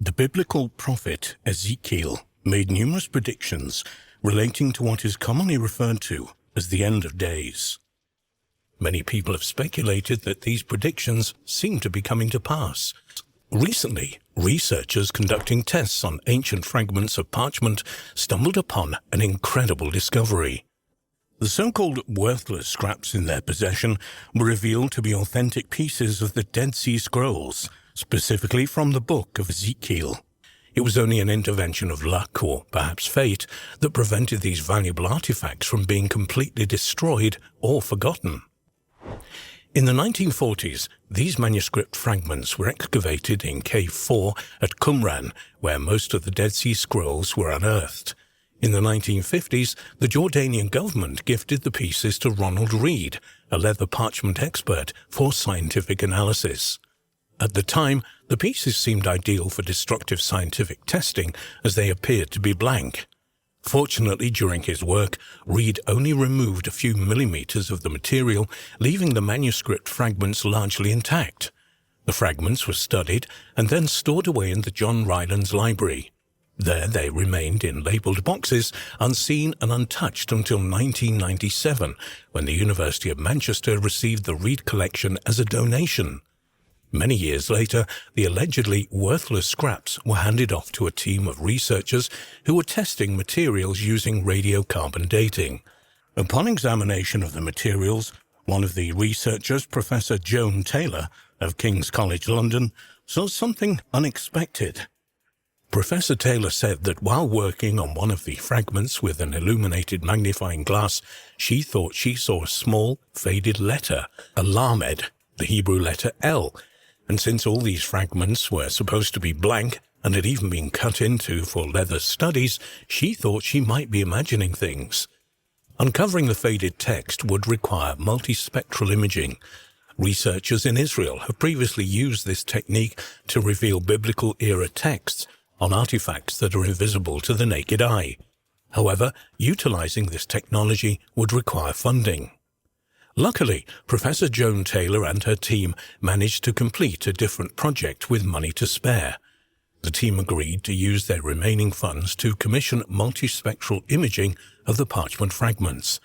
The biblical prophet Ezekiel made numerous predictions relating to what is commonly referred to as the end of days. Many people have speculated that these predictions seem to be coming to pass. Recently, researchers conducting tests on ancient fragments of parchment stumbled upon an incredible discovery. The so-called worthless scraps in their possession were revealed to be authentic pieces of the Dead Sea Scrolls, specifically from the book of Ezekiel. It was only an intervention of luck, or perhaps fate, that prevented these valuable artifacts from being completely destroyed or forgotten. In the 1940s, these manuscript fragments were excavated in Cave 4 at Qumran, where most of the Dead Sea Scrolls were unearthed. In the 1950s, the Jordanian government gifted the pieces to Ronald Reed, a leather parchment expert, for scientific analysis. At the time, the pieces seemed ideal for destructive scientific testing, as they appeared to be blank. Fortunately, during his work, Reed only removed a few millimeters of the material, leaving the manuscript fragments largely intact. The fragments were studied and then stored away in the John Rylands Library. There they remained in labelled boxes, unseen and untouched until 1997, when the University of Manchester received the Reed collection as a donation. Many years later, the allegedly worthless scraps were handed off to a team of researchers who were testing materials using radiocarbon dating. Upon examination of the materials, one of the researchers, Professor Joan Taylor of King's College London, saw something unexpected. Professor Taylor said that while working on one of the fragments with an illuminated magnifying glass, she thought she saw a small, faded letter, a lamed, the Hebrew letter L, and since all these fragments were supposed to be blank and had even been cut into for leather studies, she thought she might be imagining things. Uncovering the faded text would require multispectral imaging. Researchers in Israel have previously used this technique to reveal biblical-era texts on artifacts that are invisible to the naked eye. However, utilizing this technology would require funding. Luckily, Professor Joan Taylor and her team managed to complete a different project with money to spare. The team agreed to use their remaining funds to commission multispectral imaging of the parchment fragments.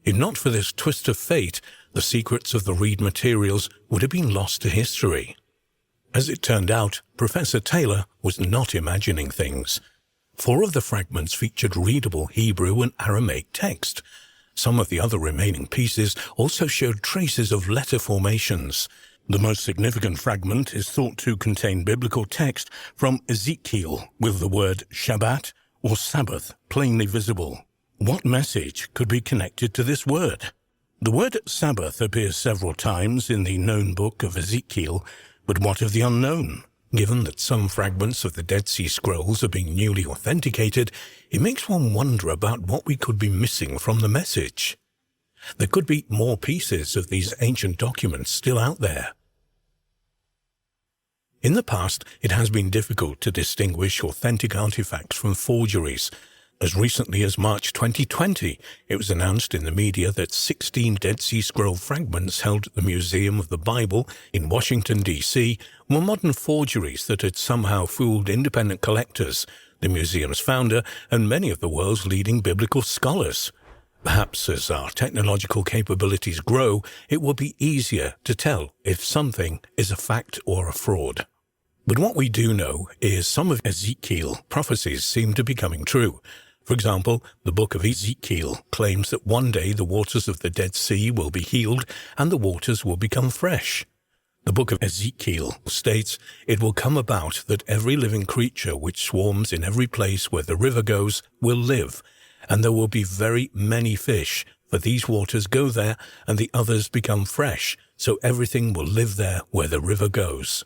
If not for this twist of fate, the secrets of the Reed materials would have been lost to history. As it turned out, Professor Taylor was not imagining things. 4 of the fragments featured readable Hebrew and Aramaic text. Some of the other remaining pieces also showed traces of letter formations. The most significant fragment is thought to contain biblical text from Ezekiel, with the word Shabbat or Sabbath plainly visible. What message could be connected to this word? The word Sabbath appears several times in the known book of Ezekiel, but what of the unknown? Given that some fragments of the Dead Sea Scrolls are being newly authenticated, it makes one wonder about what we could be missing from the message. There could be more pieces of these ancient documents still out there. In the past, it has been difficult to distinguish authentic artifacts from forgeries. As recently as March 2020, it was announced in the media that 16 Dead Sea Scroll fragments held at the Museum of the Bible in Washington, D.C. were modern forgeries that had somehow fooled independent collectors, the museum's founder, and many of the world's leading biblical scholars. Perhaps as our technological capabilities grow, it will be easier to tell if something is a fact or a fraud. But what we do know is some of Ezekiel's prophecies seem to be coming true. For example, the book of Ezekiel claims that one day the waters of the Dead Sea will be healed and the waters will become fresh. The book of Ezekiel states, "It will come about that every living creature which swarms in every place where the river goes will live, and there will be very many fish, for these waters go there and the others become fresh, so everything will live there where the river goes."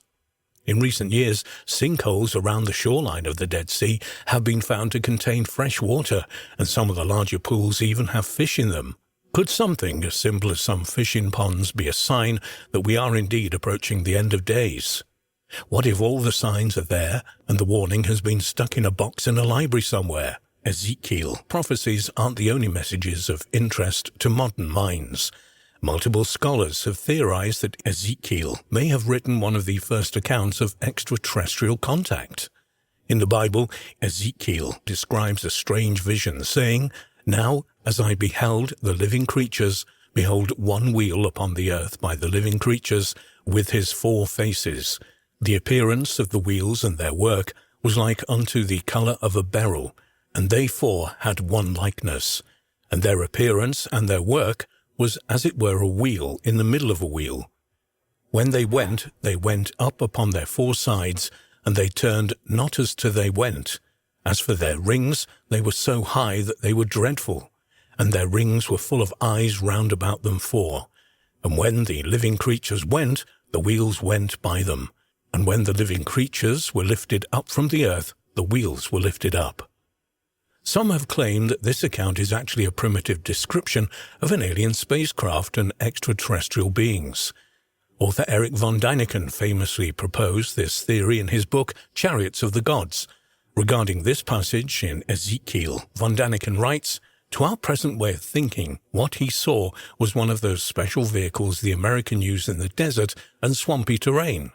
In recent years, sinkholes around the shoreline of the Dead Sea have been found to contain fresh water, and some of the larger pools even have fish in them. Could something as simple as some fish in ponds be a sign that we are indeed approaching the end of days? What if all the signs are there and the warning has been stuck in a box in a library somewhere? Ezekiel prophecies aren't the only messages of interest to modern minds. Multiple scholars have theorized that Ezekiel may have written one of the first accounts of extraterrestrial contact. In the Bible, Ezekiel describes a strange vision, saying, "Now, as I beheld the living creatures, behold, one wheel upon the earth by the living creatures, with his 4 faces. The appearance of the wheels and their work was like unto the colour of a beryl, and they 4 had one likeness. And their appearance and their work was as it were a wheel in the middle of a wheel. When they went up upon their 4 sides, and they turned not as to they went. As for their rings, they were so high that they were dreadful, and their rings were full of eyes round about them 4. And when the living creatures went, the wheels went by them. And when the living creatures were lifted up from the earth, the wheels were lifted up." Some have claimed that this account is actually a primitive description of an alien spacecraft and extraterrestrial beings. Author Eric von Däniken famously proposed this theory in his book Chariots of the Gods. Regarding this passage in Ezekiel, von Däniken writes, "To our present way of thinking, what he saw was one of those special vehicles the American used in the desert and swampy terrain.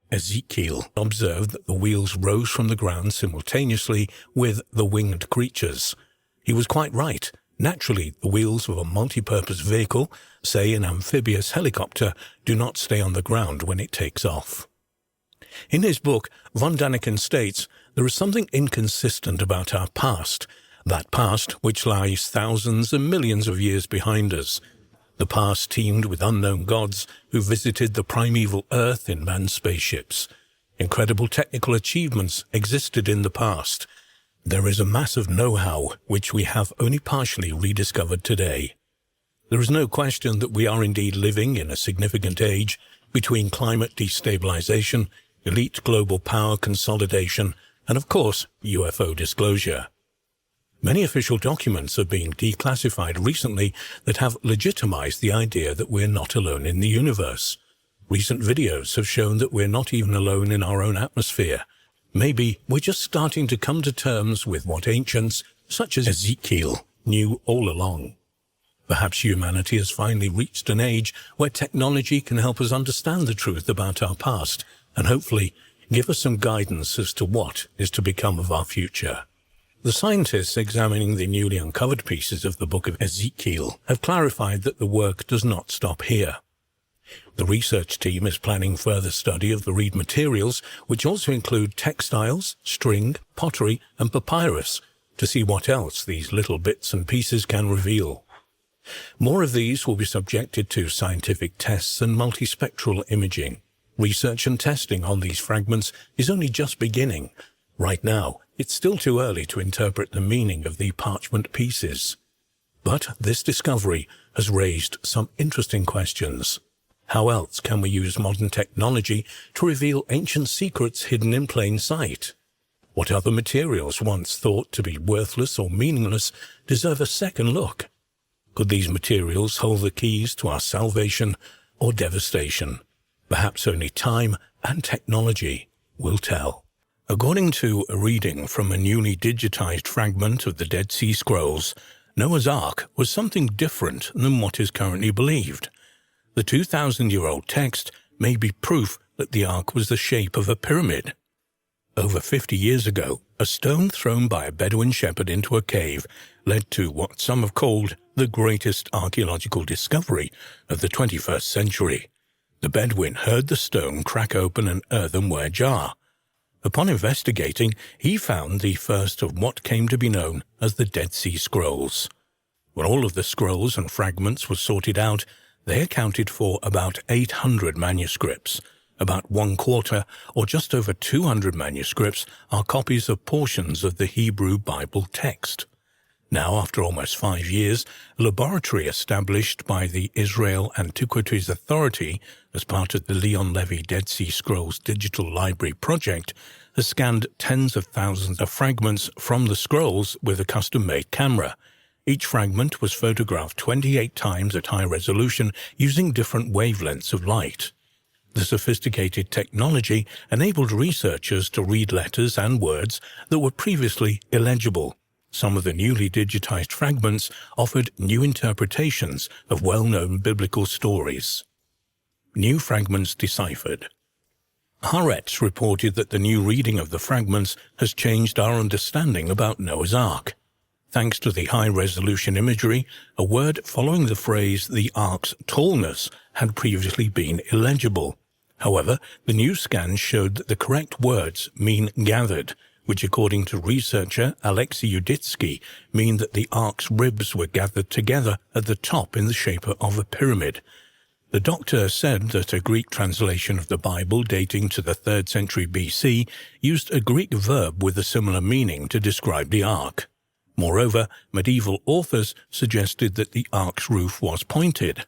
Ezekiel observed that the wheels rose from the ground simultaneously with the winged creatures. He was quite right. Naturally, the wheels of a multi-purpose vehicle, say an amphibious helicopter, do not stay on the ground when it takes off." In his book, von Däniken states, "There is something inconsistent about our past, that past which lies thousands and millions of years behind us. The past teemed with unknown gods who visited the primeval Earth in manned spaceships. Incredible technical achievements existed in the past. There is a mass of know-how which we have only partially rediscovered today. There is no question that we are indeed living in a significant age between climate destabilization, elite global power consolidation, and of course, UFO disclosure. Many official documents are being declassified recently that have legitimized the idea that we're not alone in the universe. Recent videos have shown that we're not even alone in our own atmosphere. Maybe we're just starting to come to terms with what ancients, such as Ezekiel, knew all along. Perhaps humanity has finally reached an age where technology can help us understand the truth about our past and hopefully give us some guidance as to what is to become of our future. The scientists examining the newly uncovered pieces of the Book of Ezekiel have clarified that the work does not stop here. The research team is planning further study of the reed materials, which also include textiles, string, pottery, and papyrus, to see what else these little bits and pieces can reveal. More of these will be subjected to scientific tests and multispectral imaging. Research and testing on these fragments is only just beginning. Right now, it's still too early to interpret the meaning of the parchment pieces. But this discovery has raised some interesting questions. How else can we use modern technology to reveal ancient secrets hidden in plain sight? What other materials once thought to be worthless or meaningless deserve a second look? Could these materials hold the keys to our salvation or devastation? Perhaps only time and technology will tell. According to a reading from a newly digitized fragment of the Dead Sea Scrolls, Noah's Ark was something different than what is currently believed. The 2,000-year-old text may be proof that the Ark was the shape of a pyramid. Over 50 years ago, a stone thrown by a Bedouin shepherd into a cave led to what some have called the greatest archaeological discovery of the 21st century. The Bedouin heard the stone crack open an earthenware jar. Upon investigating, he found the first of what came to be known as the Dead Sea Scrolls. When all of the scrolls and fragments were sorted out, they accounted for about 800 manuscripts. About 1/4, or just over 200 manuscripts, are copies of portions of the Hebrew Bible text. Now, after almost 5 years, a laboratory established by the Israel Antiquities Authority as part of the Leon Levy Dead Sea Scrolls Digital Library project has scanned tens of thousands of fragments from the scrolls with a custom-made camera. Each fragment was photographed 28 times at high resolution using different wavelengths of light. The sophisticated technology enabled researchers to read letters and words that were previously illegible. Some of the newly digitized fragments offered new interpretations of well-known biblical stories. New fragments deciphered. Haaretz reported that the new reading of the fragments has changed our understanding about Noah's Ark. Thanks to the high-resolution imagery, a word following the phrase "the ark's tallness" had previously been illegible. However, the new scans showed that the correct words mean "gathered," which according to researcher Alexei Yuditsky mean that the ark's ribs were gathered together at the top in the shape of a pyramid. The doctor said that a Greek translation of the Bible dating to the 3rd century BC used a Greek verb with a similar meaning to describe the ark. Moreover, medieval authors suggested that the ark's roof was pointed.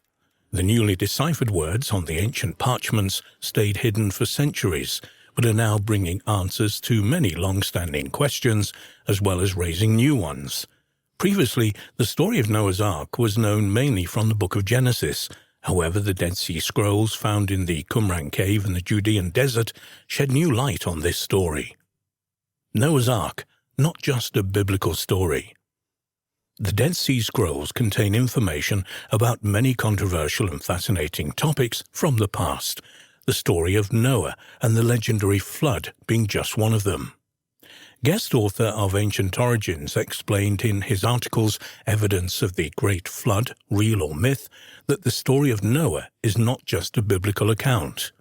The newly deciphered words on the ancient parchments stayed hidden for centuries, but are now bringing answers to many long-standing questions, as well as raising new ones. Previously, the story of Noah's Ark was known mainly from the Book of Genesis. However, the Dead Sea Scrolls found in the Qumran cave in the Judean desert shed new light on this story. Noah's Ark, not just a biblical story. The Dead Sea Scrolls contain information about many controversial and fascinating topics from the past, the story of Noah and the legendary flood being just one of them. Guest author of Ancient Origins explained in his articles Evidence of the Great Flood, Real or Myth, that the story of Noah is not just a biblical account.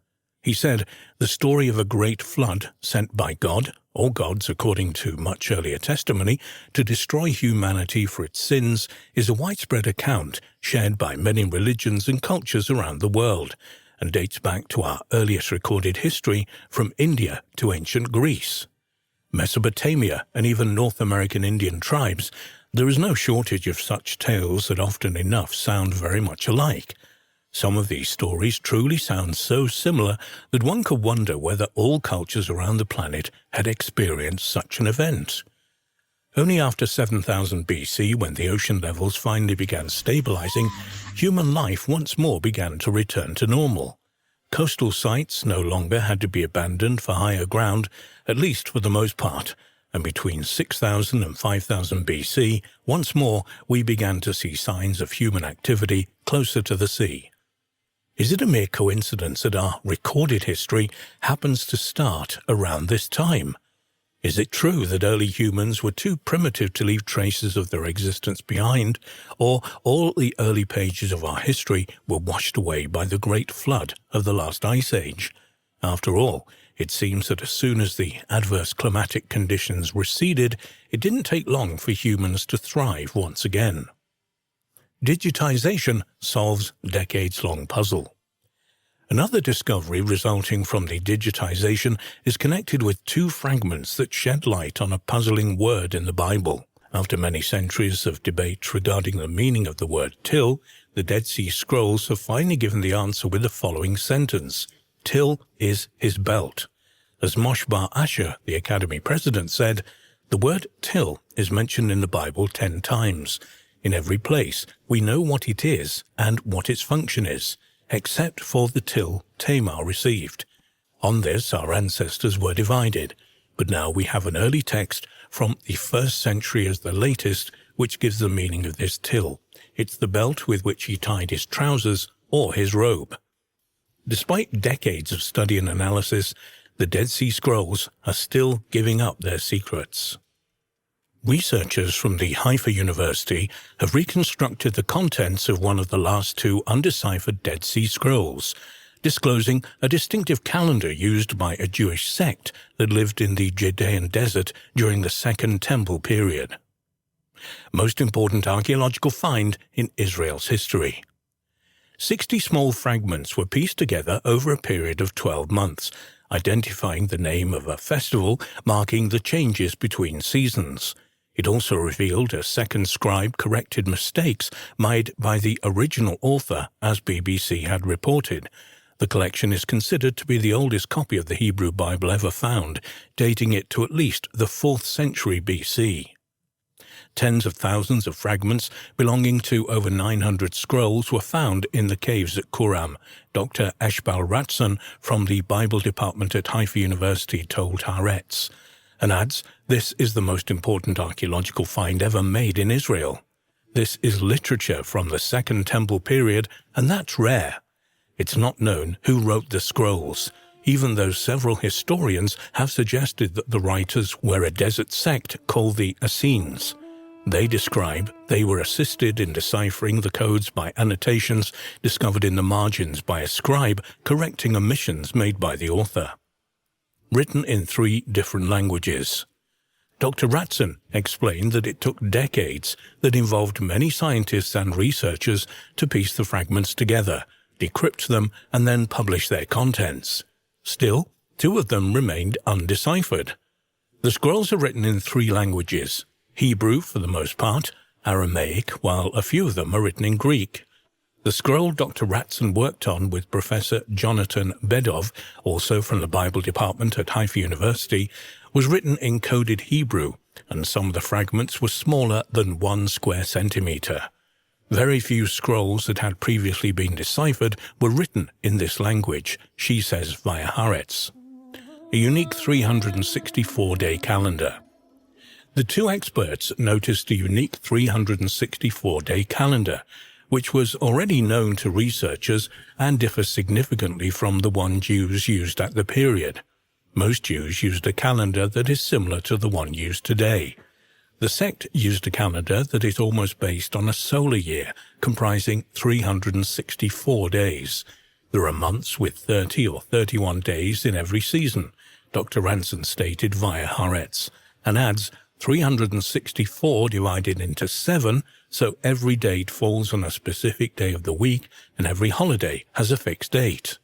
He said, the story of a great flood sent by God, or gods according to much earlier testimony, to destroy humanity for its sins is a widespread account shared by many religions and cultures around the world, and dates back to our earliest recorded history from India to ancient Greece. Mesopotamia, and even North American Indian tribes, there is no shortage of such tales that often enough sound very much alike. Some of these stories truly sound so similar that one could wonder whether all cultures around the planet had experienced such an event. Only after 7000 BC, when the ocean levels finally began stabilizing, human life once more began to return to normal. Coastal sites no longer had to be abandoned for higher ground, at least for the most part, and between 6000 and 5000 BC, once more we began to see signs of human activity closer to the sea. Is it a mere coincidence that our recorded history happens to start around this time? Is it true that early humans were too primitive to leave traces of their existence behind, or all the early pages of our history were washed away by the great flood of the last ice age? After all, it seems that as soon as the adverse climatic conditions receded, it didn't take long for humans to thrive once again. Digitization solves decades-long puzzle. Another discovery resulting from the digitization is connected with two fragments that shed light on a puzzling word in the Bible. After many centuries of debate regarding the meaning of the word till, the Dead Sea Scrolls have finally given the answer with the following sentence: Till is his belt. As Moshe Bar Asher, the Academy president, said, the word till is mentioned in the Bible 10 times. In every place, we know what it is and what its function is, except for the till Tamar received. On this, our ancestors were divided, but now we have an early text from the 1st century as the latest, which gives the meaning of this till. It's the belt with which he tied his trousers or his robe. Despite decades of study and analysis, the Dead Sea Scrolls are still giving up their secrets. Researchers from the Haifa University have reconstructed the contents of one of the last two undeciphered Dead Sea Scrolls, disclosing a distinctive calendar used by a Jewish sect that lived in the Judean desert during the Second Temple period. Most important archaeological find in Israel's history. 60 small fragments were pieced together over a period of 12 months, identifying the name of a festival marking the changes between seasons. It also revealed a second scribe corrected mistakes made by the original author, as BBC had reported. The collection is considered to be the oldest copy of the Hebrew Bible ever found, dating it to at least the 4th century BC. Tens of thousands of fragments belonging to over 900 scrolls were found in the caves at Qumran, Dr. Eshbal Ratson from the Bible department at Haifa University told Haaretz, and adds, this is the most important archaeological find ever made in Israel. This is literature from the Second Temple period, and that's rare. It's not known who wrote the scrolls. even though several historians have suggested that the writers were a desert sect called the Essenes. They describe they were assisted in deciphering the codes by annotations discovered in the margins by a scribe correcting omissions made by the author. Written in 3 different languages. Dr. Ratson explained that it took decades that involved many scientists and researchers to piece the fragments together, decrypt them, and then publish their contents. Still, 2 of them remained undeciphered. The scrolls are written in 3 languages, Hebrew for the most part, Aramaic, while a few of them are written in Greek. The scroll Dr. Ratson worked on with Professor Jonathan Bedov, also from the Bible department at Haifa University, was written in coded Hebrew, and some of the fragments were smaller than 1 square centimeter. Very few scrolls that had previously been deciphered were written in this language, she says via Haaretz. A unique 364-day calendar. The 2 experts noticed a unique 364-day calendar, which was already known to researchers and differs significantly from the one Jews used at the period. Most Jews used a calendar that is similar to the one used today. The sect used a calendar that is almost based on a solar year, comprising 364 days. There are months with 30 or 31 days in every season, Dr. Ranson stated via Haaretz, and adds 364 divided into 7, so every date falls on a specific day of the week and every holiday has a fixed date.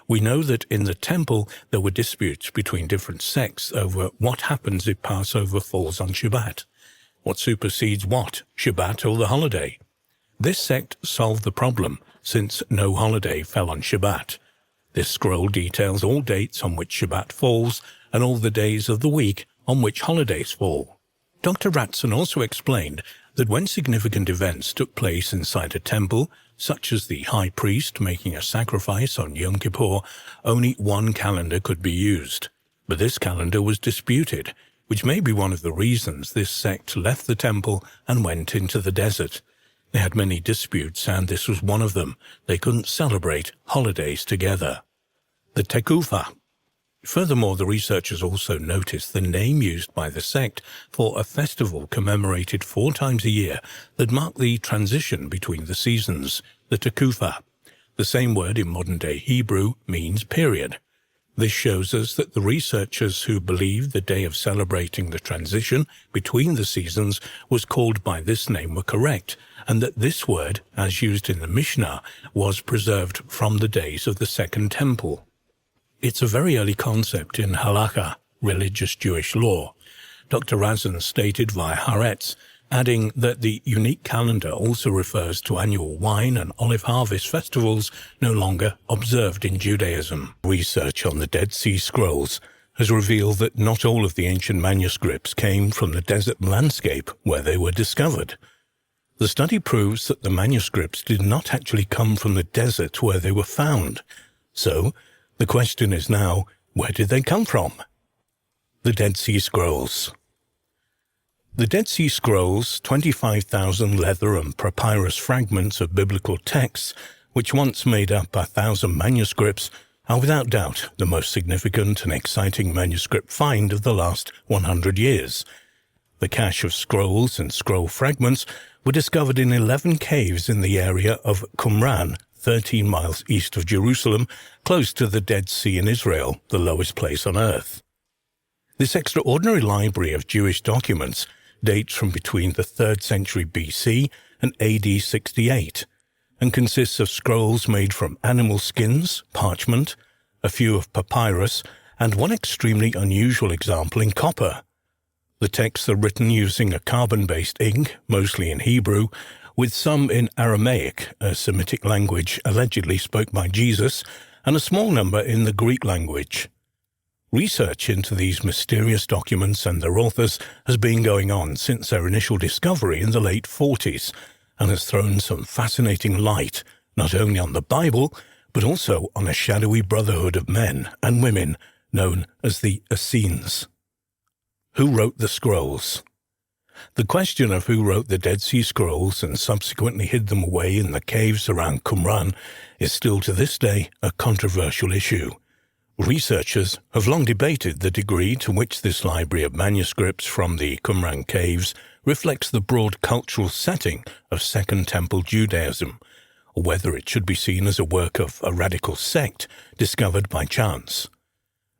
We know that in the temple there were disputes between different sects over what happens if Passover falls on Shabbat. What supersedes what, Shabbat or the holiday? This sect solved the problem, since no holiday fell on Shabbat. This scroll details all dates on which Shabbat falls and all the days of the week on which holidays fall. Dr. Ratson also explained that when significant events took place inside a temple, such as the high priest making a sacrifice on Yom Kippur, only 1 calendar could be used. But this calendar was disputed, which may be one of the reasons this sect left the temple and went into the desert. They had many disputes, and this was one of them. They couldn't celebrate holidays together. The Tekufa. Furthermore, the researchers also noticed the name used by the sect for a festival commemorated 4 times a year that marked the transition between the seasons, the Tekufa. The same word in modern-day Hebrew means period. This shows us that the researchers who believed the day of celebrating the transition between the seasons was called by this name were correct, and that this word, as used in the Mishnah, was preserved from the days of the Second Temple. It's a very early concept in halakha, religious Jewish law. Dr. Razin stated via Haaretz, adding that the unique calendar also refers to annual wine and olive harvest festivals no longer observed in Judaism. Research on the Dead Sea Scrolls has revealed that not all of the ancient manuscripts came from the desert landscape where they were discovered. The study proves that the manuscripts did not actually come from the desert where they were found. So, the question is now, where did they come from? The Dead Sea Scrolls. The Dead Sea Scrolls, 25,000 leather and papyrus fragments of biblical texts, which once made up 1,000 manuscripts, are without doubt the most significant and exciting manuscript find of the last 100 years. The cache of scrolls and scroll fragments were discovered in 11 caves in the area of Qumran, 13 miles east of Jerusalem, close to the Dead Sea in Israel, the lowest place on earth. This extraordinary library of Jewish documents dates from between the 3rd century BC and AD 68, and consists of scrolls made from animal skins, parchment, a few of papyrus, and one extremely unusual example in copper. The texts are written using a carbon-based ink, mostly in Hebrew, with some in Aramaic, a Semitic language allegedly spoke by Jesus, and a small number in the Greek language. Research into these mysterious documents and their authors has been going on since their initial discovery in the late 40s, and has thrown some fascinating light not only on the Bible, but also on a shadowy brotherhood of men and women known as the Essenes. Who wrote the scrolls? The question of who wrote the Dead Sea Scrolls and subsequently hid them away in the caves around Qumran is still to this day a controversial issue. Researchers have long debated the degree to which this library of manuscripts from the Qumran caves reflects the broad cultural setting of Second Temple Judaism, or whether it should be seen as a work of a radical sect discovered by chance.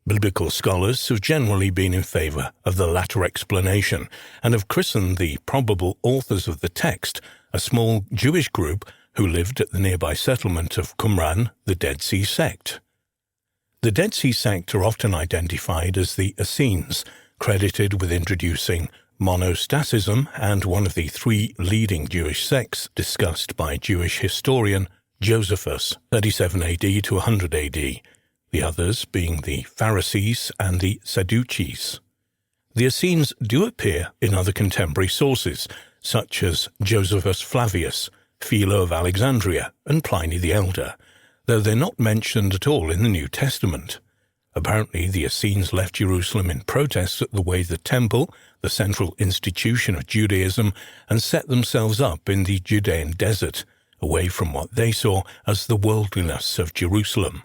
Biblical scholars have generally been in favor of the latter explanation and have christened the probable authors of the text a small Jewish group who lived at the nearby settlement of Qumran, the Dead Sea sect. The Dead Sea sect are often identified as the Essenes, credited with introducing monostatism and one of the three leading Jewish sects discussed by Jewish historian Josephus, 37 AD to 100 AD, the others being the Pharisees and the Sadducees. The Essenes do appear in other contemporary sources, such as Josephus Flavius, Philo of Alexandria, and Pliny the Elder, though they're not mentioned at all in the New Testament. Apparently, the Essenes left Jerusalem in protest at the way the temple, the central institution of Judaism, and set themselves up in the Judean desert, away from what they saw as the worldliness of Jerusalem.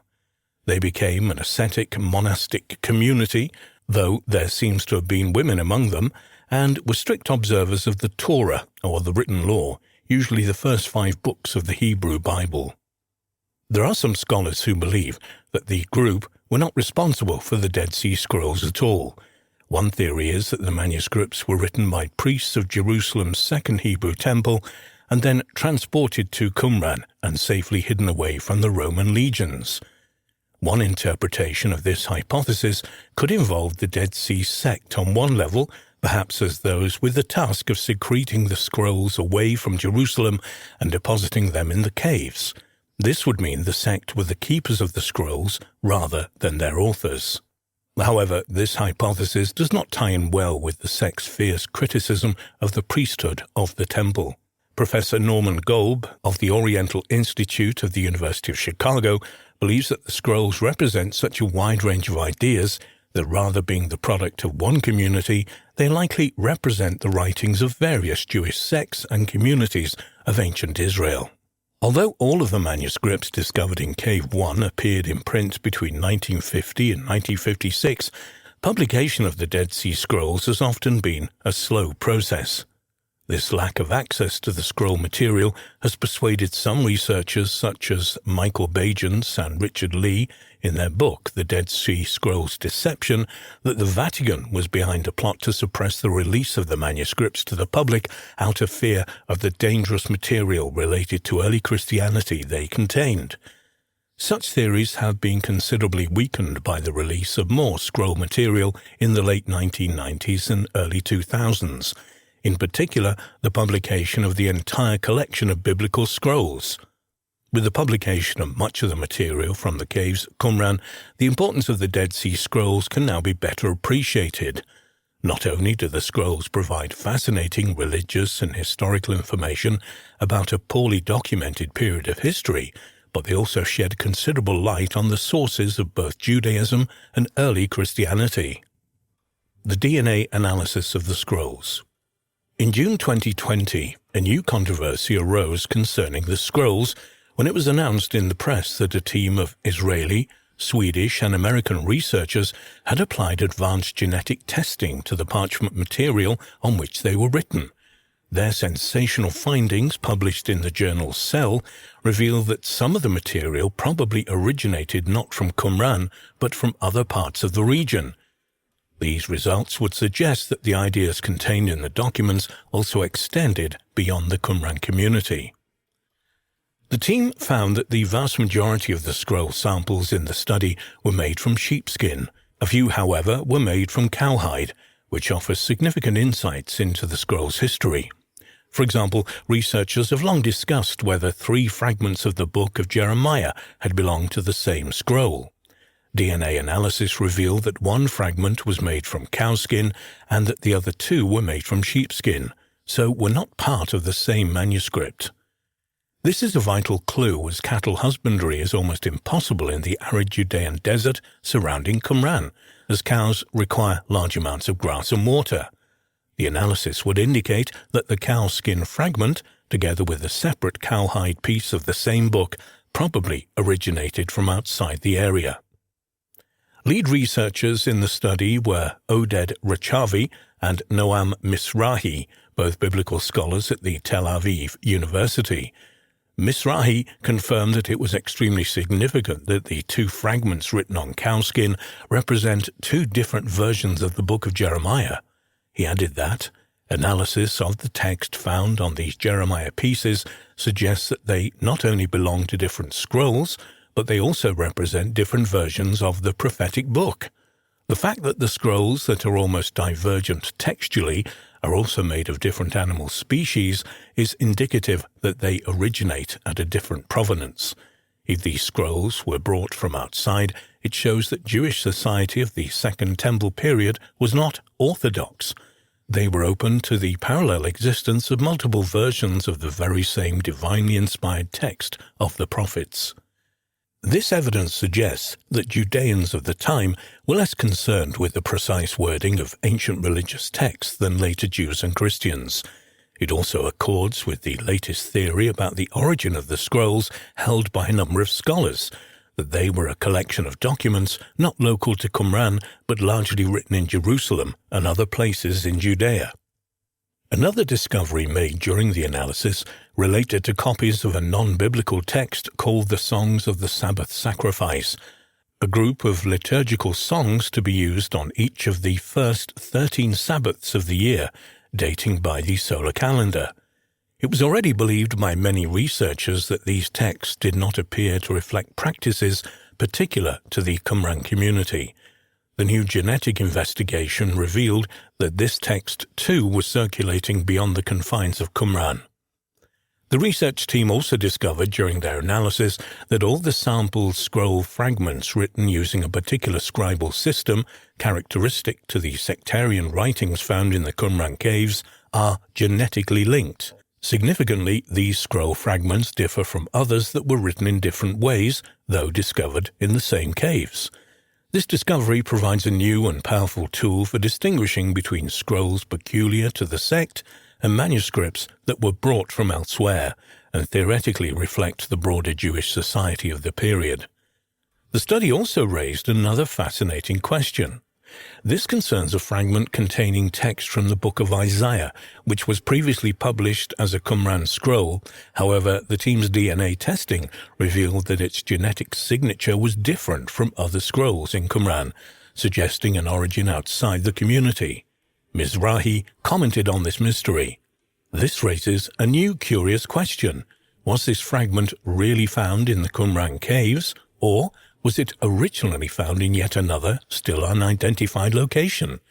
They became an ascetic monastic community, though there seems to have been women among them, and were strict observers of the Torah, or the written law, usually the first 5 books of the Hebrew Bible. There are some scholars who believe that the group were not responsible for the Dead Sea Scrolls at all. One theory is that the manuscripts were written by priests of Jerusalem's Second Hebrew Temple and then transported to Qumran and safely hidden away from the Roman legions. One interpretation of this hypothesis could involve the Dead Sea sect on one level, perhaps as those with the task of secreting the scrolls away from Jerusalem and depositing them in the caves. This would mean the sect were the keepers of the scrolls rather than their authors. However, this hypothesis does not tie in well with the sect's fierce criticism of the priesthood of the temple. Professor Norman Golb of the Oriental Institute of the University of Chicago believes that the scrolls represent such a wide range of ideas that rather being the product of one community, they likely represent the writings of various Jewish sects and communities of ancient Israel. Although all of the manuscripts discovered in Cave 1 appeared in print between 1950 and 1956, publication of the Dead Sea Scrolls has often been a slow process. This lack of access to the scroll material has persuaded some researchers such as Michael Bagents and Richard Lee in their book The Dead Sea Scrolls Deception that the Vatican was behind a plot to suppress the release of the manuscripts to the public out of fear of the dangerous material related to early Christianity they contained. Such theories have been considerably weakened by the release of more scroll material in the late 1990s and early 2000s, in particular the publication of the entire collection of biblical scrolls. With the publication of much of the material from the caves at Qumran, the importance of the Dead Sea Scrolls can now be better appreciated. Not only do the scrolls provide fascinating religious and historical information about a poorly documented period of history, but they also shed considerable light on the sources of both Judaism and early Christianity. The DNA analysis of the scrolls. In June 2020, a new controversy arose concerning the scrolls when it was announced in the press that a team of Israeli, Swedish, and American researchers had applied advanced genetic testing to the parchment material on which they were written. Their sensational findings, published in the journal Cell, reveal that some of the material probably originated not from Qumran, but from other parts of the region. These results would suggest that the ideas contained in the documents also extended beyond the Qumran community. The team found that the vast majority of the scroll samples in the study were made from sheepskin. A few, however, were made from cowhide, which offers significant insights into the scroll's history. For example, researchers have long discussed whether 3 fragments of the book of Jeremiah had belonged to the same scroll. DNA analysis revealed that one fragment was made from cowskin and that the other 2 were made from sheepskin, so were not part of the same manuscript. This is a vital clue, as cattle husbandry is almost impossible in the arid Judean desert surrounding Qumran, as cows require large amounts of grass and water. The analysis would indicate that the cowskin fragment, together with a separate cowhide piece of the same book, probably originated from outside the area. Lead researchers in the study were Oded Rachavi and Noam Mizrahi, both biblical scholars at the Tel Aviv University. Mizrahi confirmed that it was extremely significant that the two fragments written on cowskin represent two different versions of the book of Jeremiah. He added that analysis of the text found on these Jeremiah pieces suggests that they not only belong to different scrolls, but they also represent different versions of the prophetic book. The fact that the scrolls that are almost divergent textually are also made of different animal species is indicative that they originate at a different provenance. If these scrolls were brought from outside, it shows that Jewish society of the Second Temple period was not orthodox. They were open to the parallel existence of multiple versions of the very same divinely inspired text of the prophets. This evidence suggests that Judeans of the time were less concerned with the precise wording of ancient religious texts than later Jews and Christians. It also accords with the latest theory about the origin of the scrolls held by a number of scholars, that they were a collection of documents not local to Qumran but largely written in Jerusalem and other places in Judea. Another discovery made during the analysis related to copies of a non-biblical text called the Songs of the Sabbath Sacrifice, a group of liturgical songs to be used on each of the first 13 Sabbaths of the year, dating by the solar calendar. It was already believed by many researchers that these texts did not appear to reflect practices particular to the Qumran community. The new genetic investigation revealed that this text, too, was circulating beyond the confines of Qumran. The research team also discovered during their analysis that all the sampled scroll fragments written using a particular scribal system, characteristic to the sectarian writings found in the Qumran caves, are genetically linked. Significantly, these scroll fragments differ from others that were written in different ways, though discovered in the same caves. This discovery provides a new and powerful tool for distinguishing between scrolls peculiar to the sect and manuscripts that were brought from elsewhere and theoretically reflect the broader Jewish society of the period. The study also raised another fascinating question. This concerns a fragment containing text from the book of Isaiah, which was previously published as a Qumran scroll. However, the team's DNA testing revealed that its genetic signature was different from other scrolls in Qumran, suggesting an origin outside the community. Mizrahi commented on this mystery. This raises a new curious question. Was this fragment really found in the Qumran caves, or was it originally found in yet another, still unidentified location?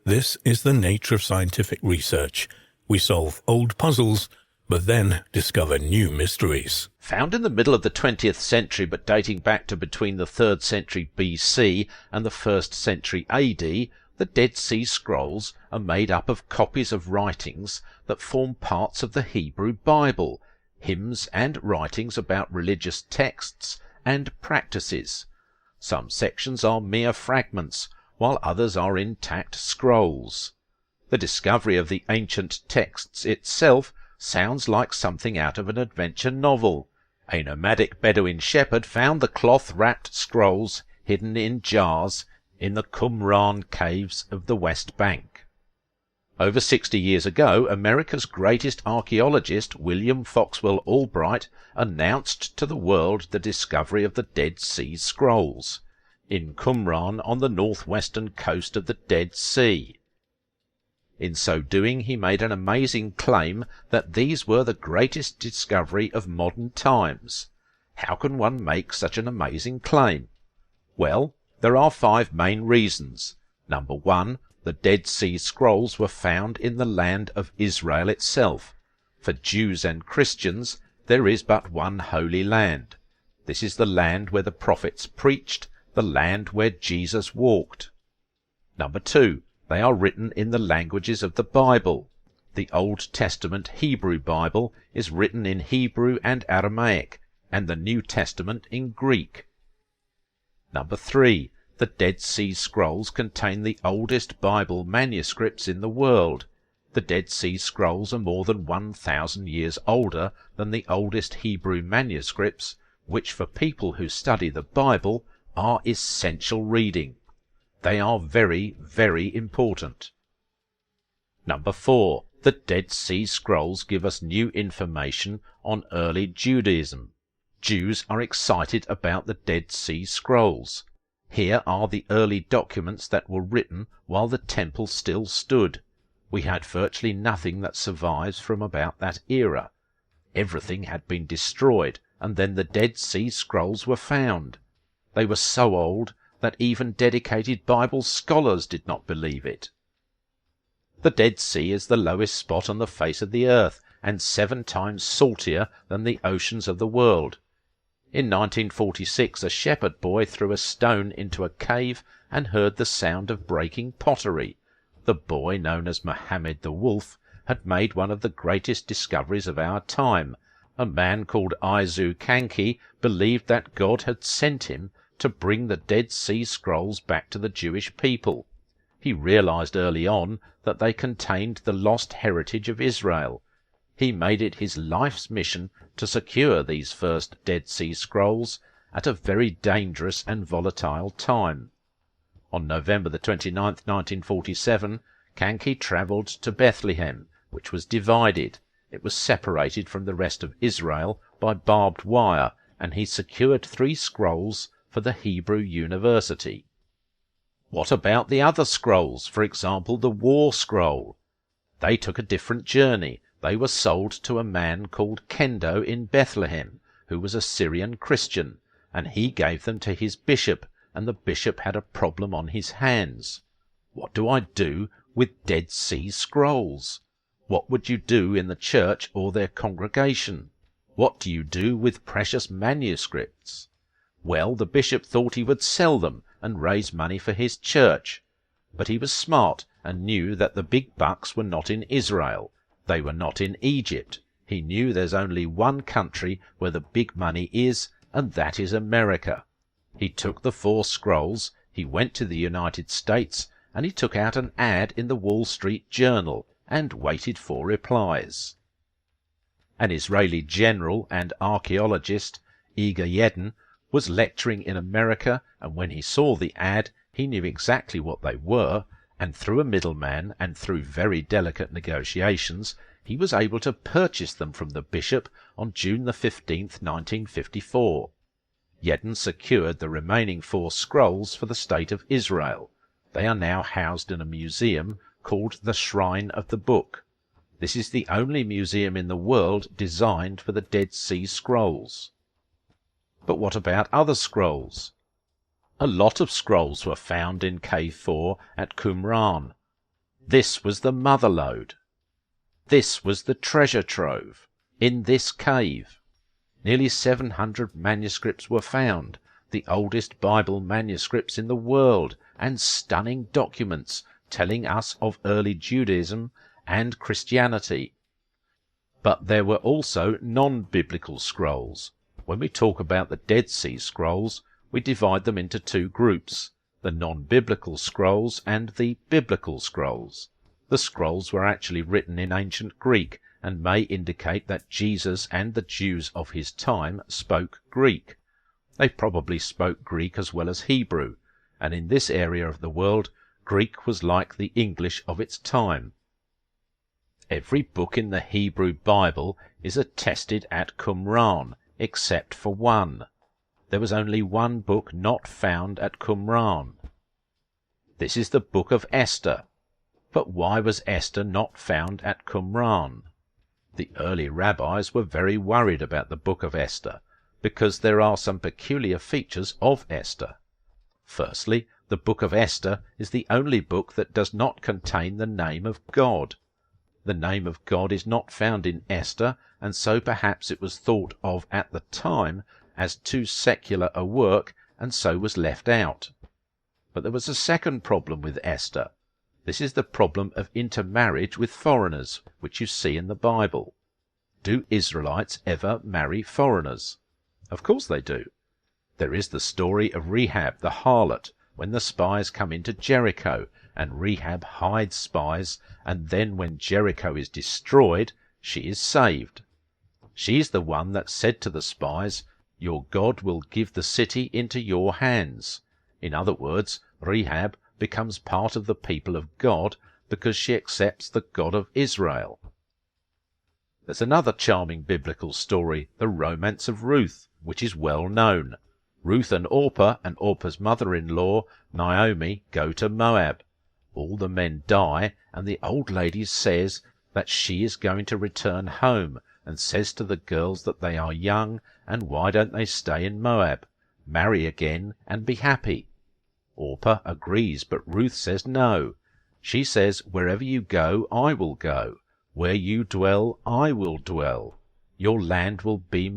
This is the nature of scientific research. We solve old puzzles, but then discover new mysteries. Found in the middle of the 20th century but dating back to between the 3rd century BC and the 1st century AD, the Dead Sea Scrolls are made up of copies of writings that form parts of the Hebrew Bible, hymns and writings about religious texts and practices. Some sections are mere fragments, while others are intact scrolls. The discovery of the ancient texts itself sounds like something out of an adventure novel. A nomadic Bedouin shepherd found the cloth-wrapped scrolls hidden in jars in the Qumran caves of the West Bank. Over 60 years ago, America's greatest archaeologist, William Foxwell Albright, announced to the world the discovery of the Dead Sea Scrolls in Qumran on the northwestern coast of the Dead Sea. In so doing, he made an amazing claim that these were the greatest discovery of modern times. How can one make such an amazing claim? Well, there are 5 main reasons. Number 1, the Dead Sea Scrolls were found in the land of Israel itself. For Jews and Christians, there is but one holy land. This is the land where the prophets preached, the land where Jesus walked. Number 2, they are written in the languages of the Bible. The Old Testament Hebrew Bible is written in Hebrew and Aramaic, and the New Testament in Greek. Number 3, the Dead Sea Scrolls contain the oldest Bible manuscripts in the world. The Dead Sea Scrolls are more than 1,000 years older than the oldest Hebrew manuscripts, which for people who study the Bible are essential reading. They are very, very important. Number 4. The Dead Sea Scrolls give us new information on early Judaism. Jews are excited about the Dead Sea Scrolls. Here are the early documents that were written while the temple still stood. We had virtually nothing that survives from about that era. Everything had been destroyed, and then the Dead Sea Scrolls were found. They were so old that even dedicated Bible scholars did not believe it. The Dead Sea is the lowest spot on the face of the earth, and 7 times saltier than the oceans of the world. In 1946 a shepherd boy threw a stone into a cave and heard the sound of breaking pottery. The boy, known as Mohammed the Wolf, had made one of the greatest discoveries of our time. A man called Izu Kanki believed that God had sent him to bring the Dead Sea Scrolls back to the Jewish people. He realized early on that they contained the lost heritage of Israel. He made it his life's mission to secure these first Dead Sea Scrolls at a very dangerous and volatile time. On November the 29th, 1947, Kanki travelled to Bethlehem, which was divided. It was separated from the rest of Israel by barbed wire, and he secured 3 scrolls for the Hebrew University. What about the other scrolls, for example the War Scroll? They took a different journey. They were sold to a man called Kendo in Bethlehem, who was a Syrian Christian, and he gave them to his bishop, and the bishop had a problem on his hands. What do I do with Dead Sea Scrolls? What would you do in the church or their congregation? What do you do with precious manuscripts? Well, the bishop thought he would sell them and raise money for his church. But he was smart and knew that the big bucks were not in Israel. They were not in Egypt. He knew there's only one country where the big money is, and that is America. He took the 4 scrolls, he went to the United States, and he took out an ad in the Wall Street Journal and waited for replies. An Israeli general and archaeologist, Iga Yedin, was lecturing in America, and when he saw the ad, he knew exactly what they were, and through a middleman and through very delicate negotiations, he was able to purchase them from the bishop on June the 15th, 1954. Yedin secured the remaining 4 scrolls for the State of Israel. They are now housed in a museum called the Shrine of the Book. This is the only museum in the world designed for the Dead Sea Scrolls. But what about other scrolls? A lot of scrolls were found in Cave 4 at Qumran. This was the mother lode. This was the treasure trove, in this cave. Nearly 700 manuscripts were found, the oldest Bible manuscripts in the world, and stunning documents telling us of early Judaism and Christianity. But there were also non-biblical scrolls. When we talk about the Dead Sea Scrolls, we divide them into 2 groups, the non-biblical scrolls and the biblical scrolls. The scrolls were actually written in ancient Greek and may indicate that Jesus and the Jews of his time spoke Greek. They probably spoke Greek as well as Hebrew, and in this area of the world, Greek was like the English of its time. Every book in the Hebrew Bible is attested at Qumran, except for one. There was only one book not found at Qumran. This is the Book of Esther. But why was Esther not found at Qumran? The early rabbis were very worried about the Book of Esther, because there are some peculiar features of Esther. Firstly, the Book of Esther is the only book that does not contain the name of God. The name of God is not found in Esther, and so perhaps it was thought of at the time as too secular a work, and so was left out. But there was a second problem with Esther. This is the problem of intermarriage with foreigners, which you see in the Bible. Do Israelites ever marry foreigners? Of course they do. There is the story of Rahab the harlot, when the spies come into Jericho, and Rahab hides spies, and then when Jericho is destroyed, she is saved. She is the one that said to the spies, "Your God will give the city into your hands." In other words, Rahab becomes part of the people of God because she accepts the God of Israel. There's another charming biblical story, the romance of Ruth, which is well known. Ruth and Orpah's mother-in-law, Naomi, go to Moab. All the men die, and the old lady says that she is going to return home, and says to the girls that they are young, and why don't they stay in Moab, marry again, and be happy. Orpah agrees, but Ruth says no. She says, wherever you go, I will go. Where you dwell, I will dwell. Your land will be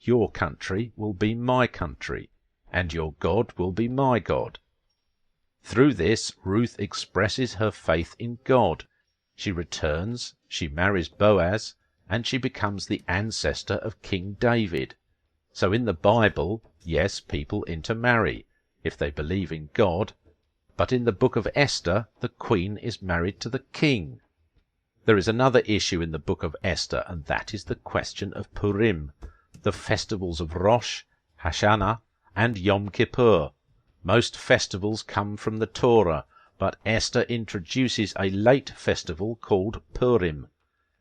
your country will be my country, and your God will be my God. Through this, Ruth expresses her faith in God. She returns, she marries Boaz, and she becomes the ancestor of King David. So in the Bible, yes, people intermarry, if they believe in God, but in the book of Esther, the queen is married to the king. There is another issue in the book of Esther, and that is the question of Purim, the festivals of Rosh, Hashanah, and Yom Kippur. Most festivals come from the Torah, but Esther introduces a late festival called Purim.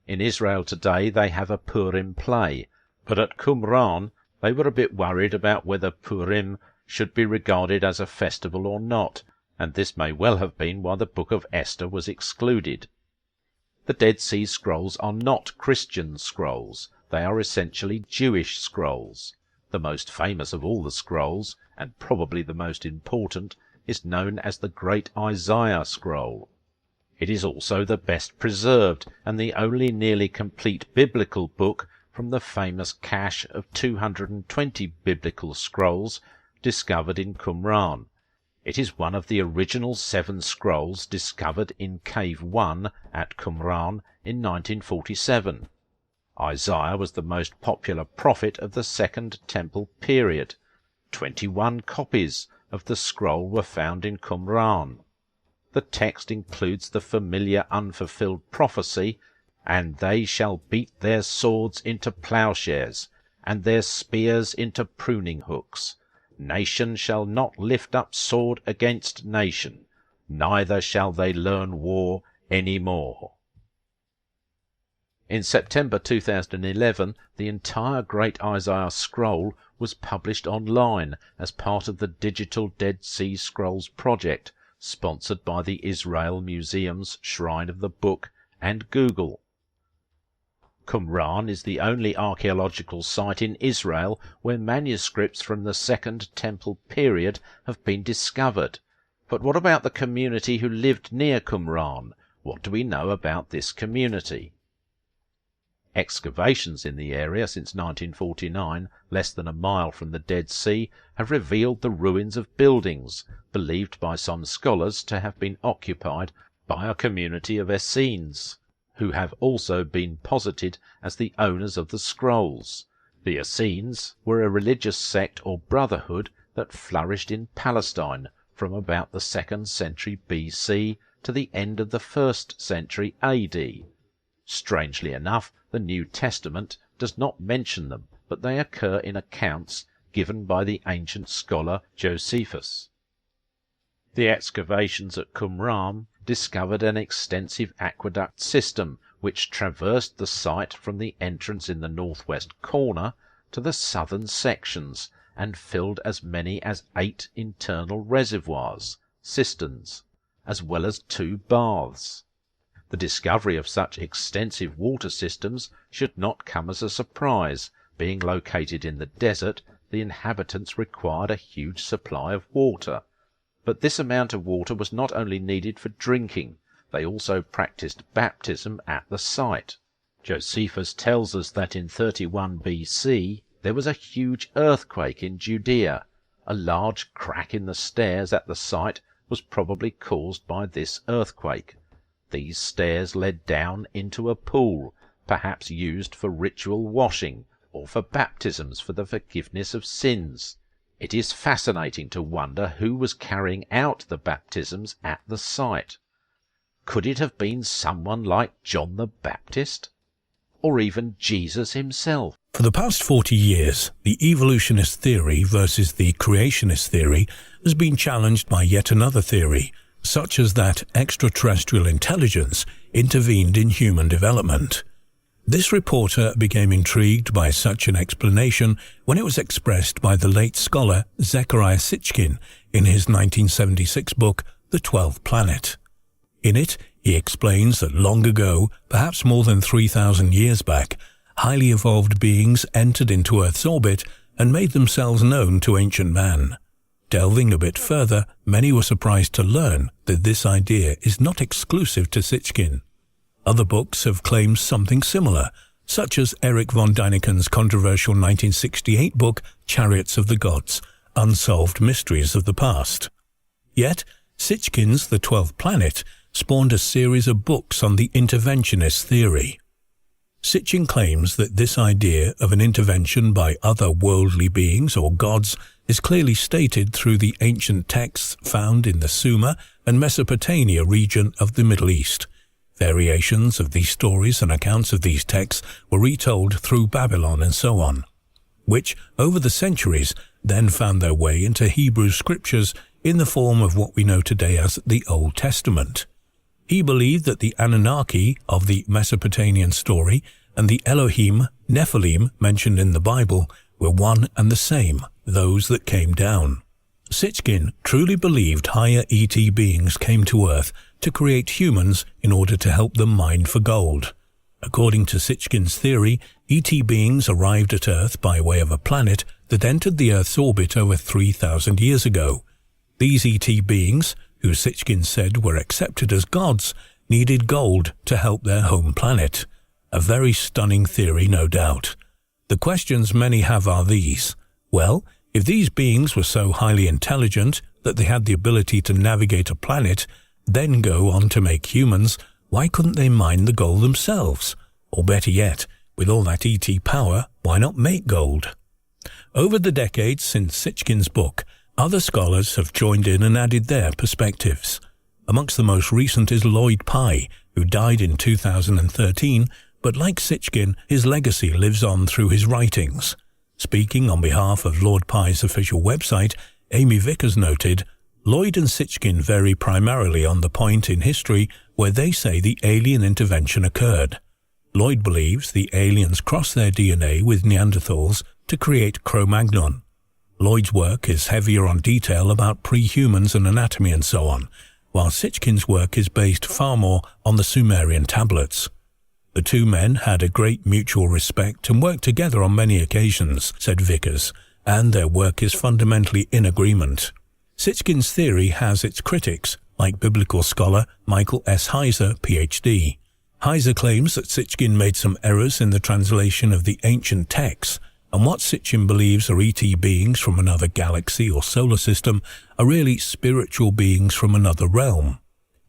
In Israel today they have a Purim play, but at Qumran they were a bit worried about whether Purim should be regarded as a festival or not, and this may well have been why the book of Esther was excluded. The Dead Sea Scrolls are not Christian scrolls. They are essentially Jewish scrolls. The most famous of all the scrolls, and probably the most important, is known as the Great Isaiah Scroll. It is also the best preserved and the only nearly complete biblical book from the famous cache of 220 biblical scrolls discovered in Qumran. It is one of the original 7 scrolls discovered in Cave 1 at Qumran in 1947. Isaiah was the most popular prophet of the Second Temple period. 21 copies of the scroll were found in Qumran. The text includes the familiar unfulfilled prophecy, "And they shall beat their swords into plowshares, and their spears into pruning hooks. Nation shall not lift up sword against nation, neither shall they learn war any more." In September 2011, the entire Great Isaiah Scroll was published online as part of the Digital Dead Sea Scrolls project, sponsored by the Israel Museum's Shrine of the Book and Google. Qumran is the only archaeological site in Israel where manuscripts from the Second Temple period have been discovered. But what about the community who lived near Qumran? What do we know about this community? Excavations in the area since 1949, less than a mile from the Dead Sea, have revealed the ruins of buildings, believed by some scholars to have been occupied by a community of Essenes, who have also been posited as the owners of the scrolls. The Essenes were a religious sect or brotherhood that flourished in Palestine from about the 2nd century BC to the end of the 1st century AD. Strangely enough, the New Testament does not mention them, but they occur in accounts given by the ancient scholar Josephus. The excavations at Qumran discovered an extensive aqueduct system which traversed the site from the entrance in the northwest corner to the southern sections and filled as many as 8 internal reservoirs, cisterns, as well as 2 baths. The discovery of such extensive water systems should not come as a surprise. Being located in the desert, the inhabitants required a huge supply of water. But this amount of water was not only needed for drinking, they also practiced baptism at the site. Josephus tells us that in 31 BC there was a huge earthquake in Judea. A large crack in the stairs at the site was probably caused by this earthquake. These stairs led down into a pool, perhaps used for ritual washing or for baptisms for the forgiveness of sins. It is fascinating to wonder who was carrying out the baptisms at the site. Could it have been someone like John the Baptist? Or even Jesus himself? For the past 40 years, the evolutionist theory versus the creationist theory has been challenged by yet another theory, such as that extraterrestrial intelligence intervened in human development. This reporter became intrigued by such an explanation when it was expressed by the late scholar Zecharia Sitchin in his 1976 book, The 12th Planet. In it, he explains that long ago, perhaps more than 3,000 years back, highly evolved beings entered into Earth's orbit and made themselves known to ancient man. Delving a bit further, many were surprised to learn that this idea is not exclusive to Sitchin. Other books have claimed something similar, such as Erich von Däniken's controversial 1968 book, Chariots of the Gods, Unsolved Mysteries of the Past. Yet, Sitchin's The 12th Planet spawned a series of books on the interventionist theory. Sitchin claims that this idea of an intervention by other worldly beings or gods is clearly stated through the ancient texts found in the Sumer and Mesopotamia region of the Middle East. Variations of these stories and accounts of these texts were retold through Babylon and so on, which, over the centuries, then found their way into Hebrew scriptures in the form of what we know today as the Old Testament. He believed that the Anunnaki of the Mesopotamian story and the Elohim, Nephilim mentioned in the Bible were one and the same, those that came down. Sitchin truly believed higher ET beings came to Earth to create humans in order to help them mine for gold. According to Sitchin's theory, ET beings arrived at Earth by way of a planet that entered the Earth's orbit over 3,000 years ago. These ET beings, who Sitchin said were accepted as gods, needed gold to help their home planet. A very stunning theory, no doubt. The questions many have are these. Well, if these beings were so highly intelligent that they had the ability to navigate a planet, then go on to make humans, why couldn't they mine the gold themselves? Or better yet, with all that ET power, why not make gold? Over the decades since Sitchin's book, other scholars have joined in and added their perspectives. Amongst the most recent is Lloyd Pye, who died in 2013, but like Sitchin, his legacy lives on through his writings. Speaking on behalf of Lord Pye's official website, Amy Vickers noted, Lloyd and Sitchin vary primarily on the point in history where they say the alien intervention occurred. Lloyd believes the aliens crossed their DNA with Neanderthals to create Cro-Magnon. Lloyd's work is heavier on detail about pre-humans and anatomy and so on, while Sitchin's work is based far more on the Sumerian tablets. The two men had a great mutual respect and worked together on many occasions, said Vickers, and their work is fundamentally in agreement. Sitchin's theory has its critics, like biblical scholar Michael S. Heiser, Ph.D. Heiser claims that Sitchin made some errors in the translation of the ancient texts, and what Sitchin believes are ET beings from another galaxy or solar system are really spiritual beings from another realm.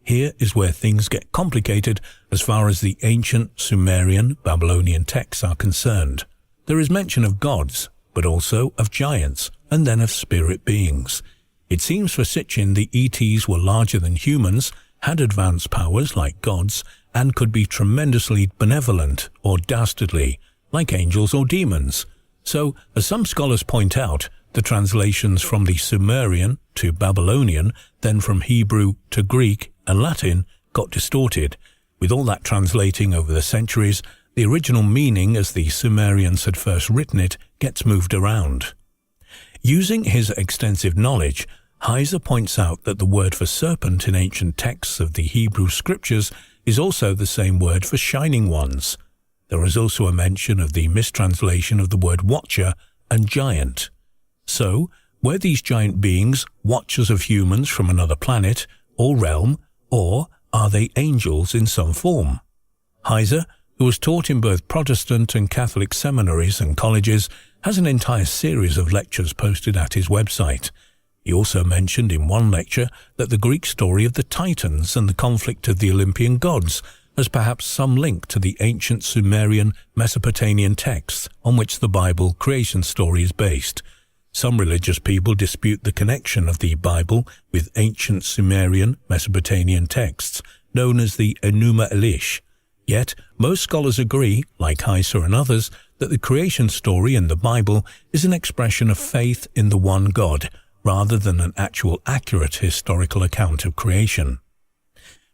Here is where things get complicated as far as the ancient Sumerian, Babylonian texts are concerned. There is mention of gods, but also of giants, and then of spirit beings. It seems for Sitchin the ETs were larger than humans, had advanced powers like gods, and could be tremendously benevolent or dastardly, like angels or demons. So, as some scholars point out, the translations from the Sumerian to Babylonian, then from Hebrew to Greek and Latin, got distorted. With all that translating over the centuries, the original meaning as the Sumerians had first written it gets moved around. Using his extensive knowledge, Heiser points out that the word for serpent in ancient texts of the Hebrew scriptures is also the same word for shining ones. There is also a mention of the mistranslation of the word watcher and giant. So, were these giant beings watchers of humans from another planet or realm, or are they angels in some form? Heiser, who was taught in both Protestant and Catholic seminaries and colleges, has an entire series of lectures posted at his website. He also mentioned in one lecture that the Greek story of the Titans and the conflict of the Olympian gods has perhaps some link to the ancient Sumerian Mesopotamian texts on which the Bible creation story is based. Some religious people dispute the connection of the Bible with ancient Sumerian Mesopotamian texts, known as the Enuma Elish. Yet, most scholars agree, like Heiser and others, that the creation story in the Bible is an expression of faith in the one God, rather than an actual accurate historical account of creation.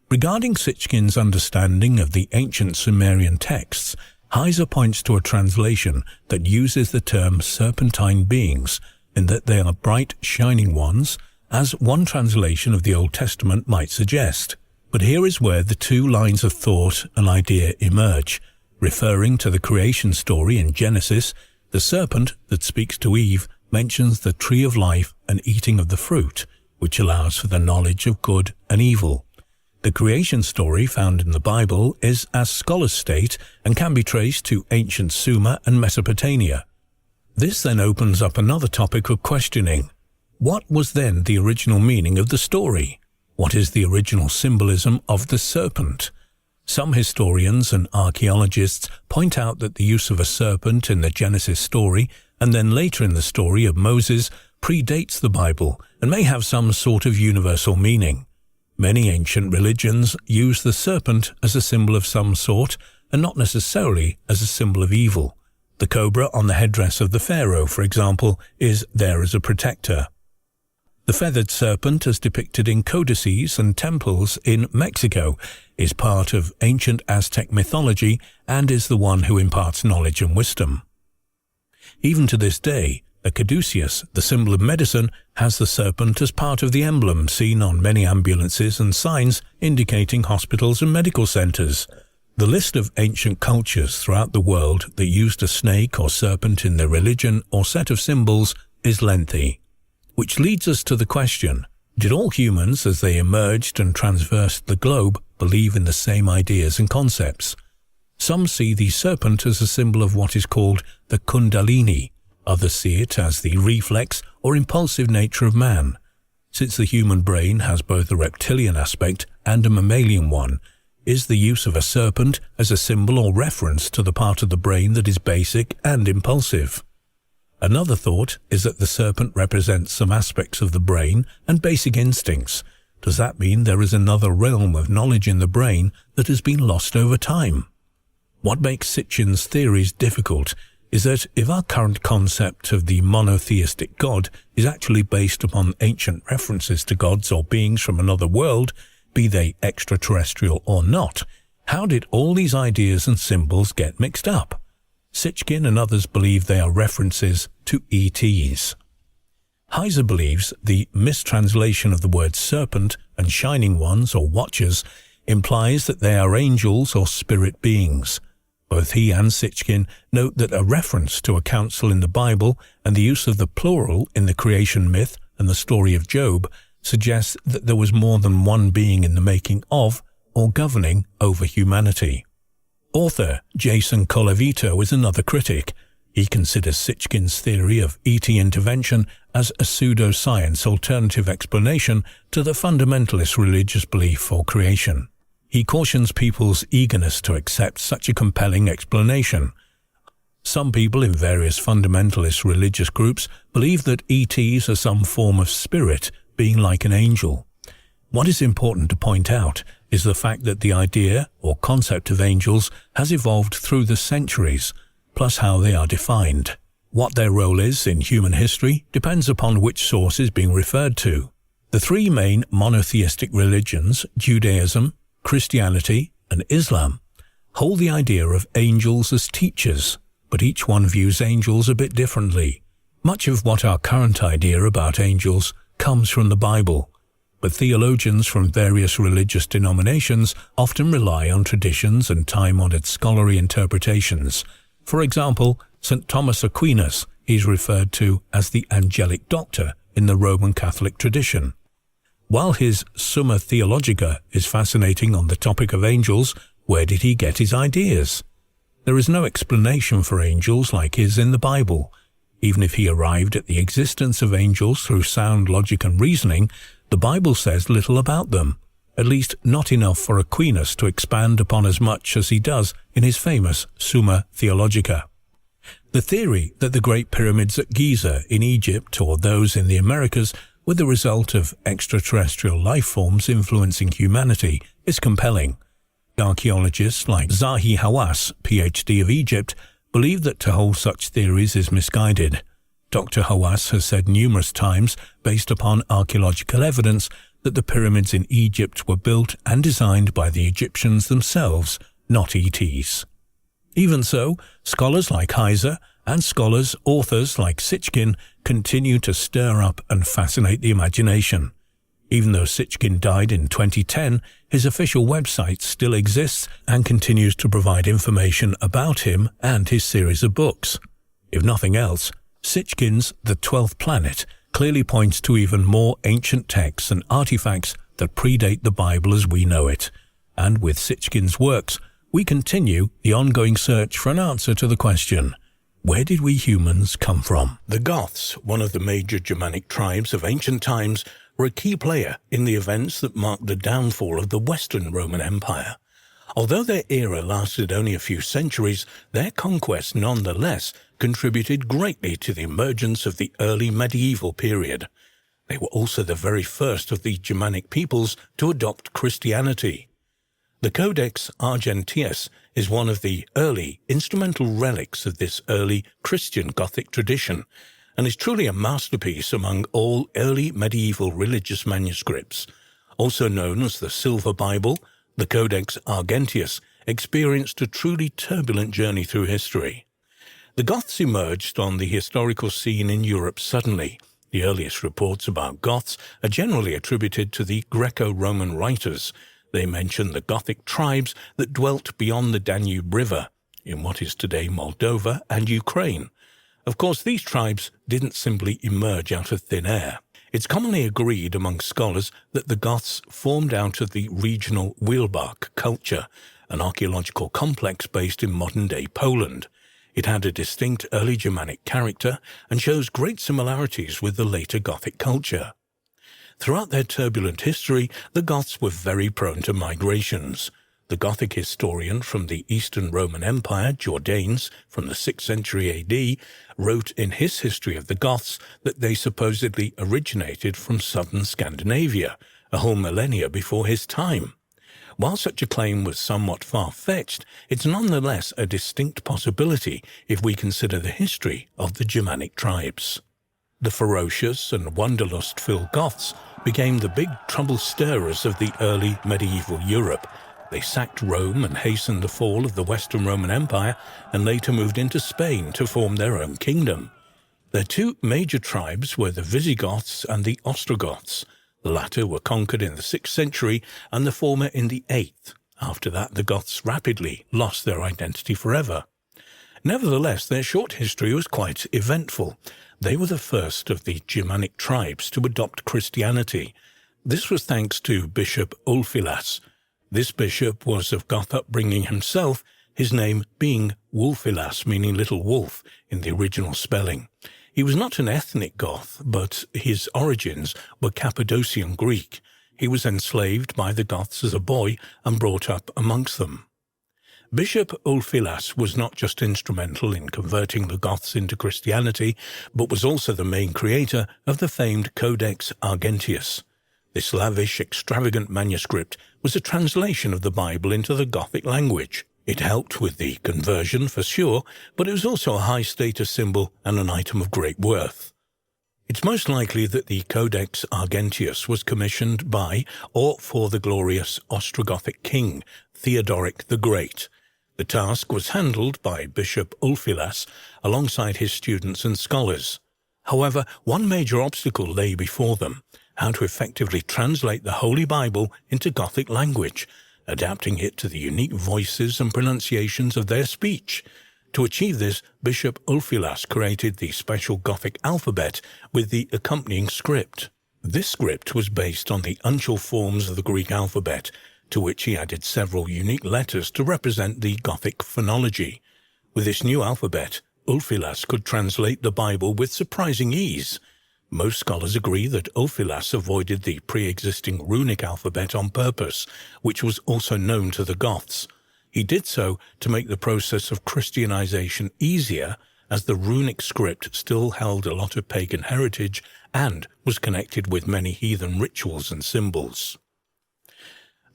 Regarding Sitchkin's understanding of the ancient Sumerian texts, Heiser points to a translation that uses the term serpentine beings, in that they are bright, shining ones, as one translation of the Old Testament might suggest. But here is where the two lines of thought and idea emerge. Referring to the creation story in Genesis, the serpent that speaks to Eve mentions the tree of life and eating of the fruit, which allows for the knowledge of good and evil. The creation story found in the Bible is, as scholars state, and can be traced to ancient Sumer and Mesopotamia. This then opens up another topic of questioning. What was then the original meaning of the story? What is the original symbolism of the serpent? Some historians and archaeologists point out that the use of a serpent in the Genesis story, and then later in the story of Moses, predates the Bible and may have some sort of universal meaning. Many ancient religions use the serpent as a symbol of some sort, and not necessarily as a symbol of evil. The cobra on the headdress of the pharaoh, for example, is there as a protector. The feathered serpent, as depicted in codices and temples in Mexico, is part of ancient Aztec mythology and is the one who imparts knowledge and wisdom. Even to this day, the caduceus, the symbol of medicine, has the serpent as part of the emblem seen on many ambulances and signs indicating hospitals and medical centers. The list of ancient cultures throughout the world that used a snake or serpent in their religion or set of symbols is lengthy. Which leads us to the question, did all humans as they emerged and traversed the globe believe in the same ideas and concepts? Some see the serpent as a symbol of what is called the Kundalini. Others see it as the reflex or impulsive nature of man. Since the human brain has both a reptilian aspect and a mammalian one, is the use of a serpent as a symbol or reference to the part of the brain that is basic and impulsive? Another thought is that the serpent represents some aspects of the brain and basic instincts. Does that mean there is another realm of knowledge in the brain that has been lost over time? What makes Sitchin's theories difficult is that if our current concept of the monotheistic God is actually based upon ancient references to gods or beings from another world, be they extraterrestrial or not, how did all these ideas and symbols get mixed up? Sitchin and others believe they are references to ETs. Heiser believes the mistranslation of the word serpent and shining ones or watchers implies that they are angels or spirit beings. Both he and Sitchin note that a reference to a council in the Bible and the use of the plural in the creation myth and the story of Job suggests that there was more than one being in the making of or governing over humanity. Author Jason Colavito is another critic. He considers Sitchin's theory of ET intervention as a pseudoscience alternative explanation to the fundamentalist religious belief for creation. He cautions people's eagerness to accept such a compelling explanation. Some people in various fundamentalist religious groups believe that ETs are some form of spirit, being like an angel. What is important to point out is the fact that the idea or concept of angels has evolved through the centuries, plus how they are defined. What their role is in human history depends upon which source is being referred to. The three main monotheistic religions, Judaism, Christianity, and Islam, hold the idea of angels as teachers, but each one views angels a bit differently. Much of what our current idea about angels comes from the Bible, but theologians from various religious denominations often rely on traditions and time-honored scholarly interpretations. For example, St. Thomas Aquinas is referred to as the angelic doctor in the Roman Catholic tradition. While his Summa Theologica is fascinating on the topic of angels, where did he get his ideas? There is no explanation for angels like his in the Bible. Even if he arrived at the existence of angels through sound logic and reasoning, the Bible says little about them, at least not enough for Aquinas to expand upon as much as he does in his famous Summa Theologica. The theory that the Great Pyramids at Giza in Egypt or those in the Americas were the result of extraterrestrial life forms influencing humanity is compelling. Archaeologists like Zahi Hawass, PhD of Egypt, believe that to hold such theories is misguided. Dr. Hawass has said numerous times, based upon archaeological evidence, that the pyramids in Egypt were built and designed by the Egyptians themselves, not ETs. Even so, scholars like Heiser and authors like Sitchkin continue to stir up and fascinate the imagination. Even though Sitchkin died in 2010, his official website still exists and continues to provide information about him and his series of books. If nothing else, Sitchkin's The 12th Planet clearly points to even more ancient texts and artifacts that predate the Bible as we know it. And with Sitchkin's works, we continue the ongoing search for an answer to the question, where did we humans come from? The Goths, one of the major Germanic tribes of ancient times, were a key player in the events that marked the downfall of the Western Roman Empire. Although their era lasted only a few centuries, their conquest nonetheless contributed greatly to the emergence of the early medieval period. They were also the very first of the Germanic peoples to adopt Christianity. The Codex Argenteus is one of the early instrumental relics of this early Christian Gothic tradition, and is truly a masterpiece among all early medieval religious manuscripts. Also known as the Silver Bible, the Codex Argenteus experienced a truly turbulent journey through history. The Goths emerged on the historical scene in Europe suddenly. The earliest reports about Goths are generally attributed to the Greco-Roman writers. They mention the Gothic tribes that dwelt beyond the Danube River, in what is today Moldova and Ukraine. Of course, these tribes didn't simply emerge out of thin air. It's commonly agreed among scholars that the Goths formed out of the regional Wielbach culture, an archaeological complex based in modern-day Poland. It had a distinct early Germanic character and shows great similarities with the later Gothic culture. Throughout their turbulent history, the Goths were very prone to migrations. The Gothic historian from the Eastern Roman Empire, Jordanes, from the 6th century AD, wrote in his history of the Goths that they supposedly originated from southern Scandinavia, a whole millennia before his time. While such a claim was somewhat far-fetched, it's nonetheless a distinct possibility if we consider the history of the Germanic tribes. The ferocious and wanderlust-filled Goths became the big trouble-stirrers of the early medieval Europe. They sacked Rome and hastened the fall of the Western Roman Empire, and later moved into Spain to form their own kingdom. Their two major tribes were the Visigoths and the Ostrogoths. The latter were conquered in the 6th century and the former in the 8th. After that, the Goths rapidly lost their identity forever. Nevertheless, their short history was quite eventful. They were the first of the Germanic tribes to adopt Christianity. This was thanks to Bishop Ulfilas. This bishop was of Goth upbringing himself, his name being Wulfilas, meaning little wolf in the original spelling. He was not an ethnic Goth, but his origins were Cappadocian Greek. He was enslaved by the Goths as a boy and brought up amongst them. Bishop Ulfilas was not just instrumental in converting the Goths into Christianity, but was also the main creator of the famed Codex Argenteus. This lavish, extravagant manuscript was a translation of the Bible into the Gothic language. It helped with the conversion for sure, but it was also a high-status symbol and an item of great worth. It's most likely that the Codex Argenteus was commissioned by or for the glorious Ostrogothic king, Theodoric the Great. The task was handled by Bishop Ulfilas alongside his students and scholars. However, one major obstacle lay before them: how to effectively translate the Holy Bible into Gothic language, adapting it to the unique voices and pronunciations of their speech. To achieve this, Bishop Ulfilas created the special Gothic alphabet with the accompanying script. This script was based on the uncial forms of the Greek alphabet, to which he added several unique letters to represent the Gothic phonology. With this new alphabet, Ulfilas could translate the Bible with surprising ease. Most scholars agree that Ulfilas avoided the pre-existing runic alphabet on purpose, which was also known to the Goths. He did so to make the process of Christianization easier, as the runic script still held a lot of pagan heritage and was connected with many heathen rituals and symbols.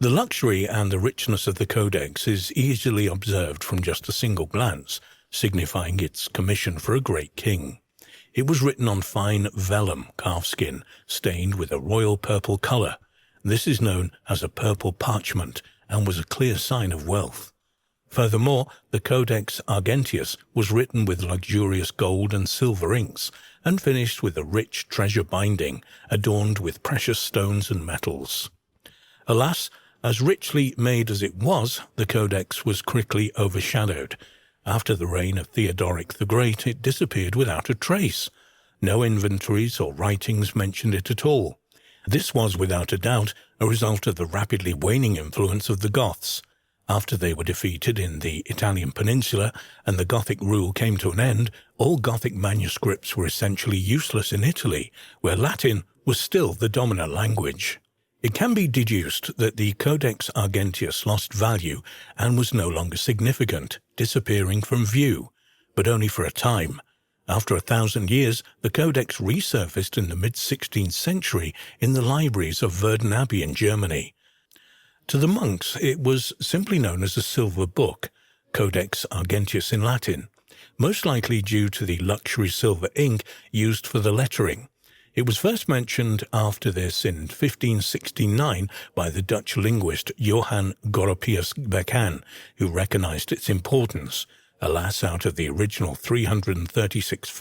The luxury and the richness of the Codex is easily observed from just a single glance, signifying its commission for a great king. It was written on fine vellum calfskin, stained with a royal purple colour. This is known as a purple parchment and was a clear sign of wealth. Furthermore, the Codex Argenteus was written with luxurious gold and silver inks and finished with a rich treasure binding adorned with precious stones and metals. Alas, as richly made as it was, the Codex was quickly overshadowed. After the reign of Theodoric the Great, it disappeared without a trace. No inventories or writings mentioned it at all. This was, without a doubt, a result of the rapidly waning influence of the Goths. After they were defeated in the Italian peninsula and the Gothic rule came to an end, all Gothic manuscripts were essentially useless in Italy, where Latin was still the dominant language. It can be deduced that the Codex Argenteus lost value and was no longer significant, disappearing from view, but only for a time. After 1,000 years, the Codex resurfaced in the mid-16th century in the libraries of Verden Abbey in Germany. To the monks, it was simply known as a silver book, Codex Argenteus in Latin, most likely due to the luxury silver ink used for the lettering. It was first mentioned after this in 1569 by the Dutch linguist Johann Goropius Becan, who recognized its importance. Alas, out of the original 336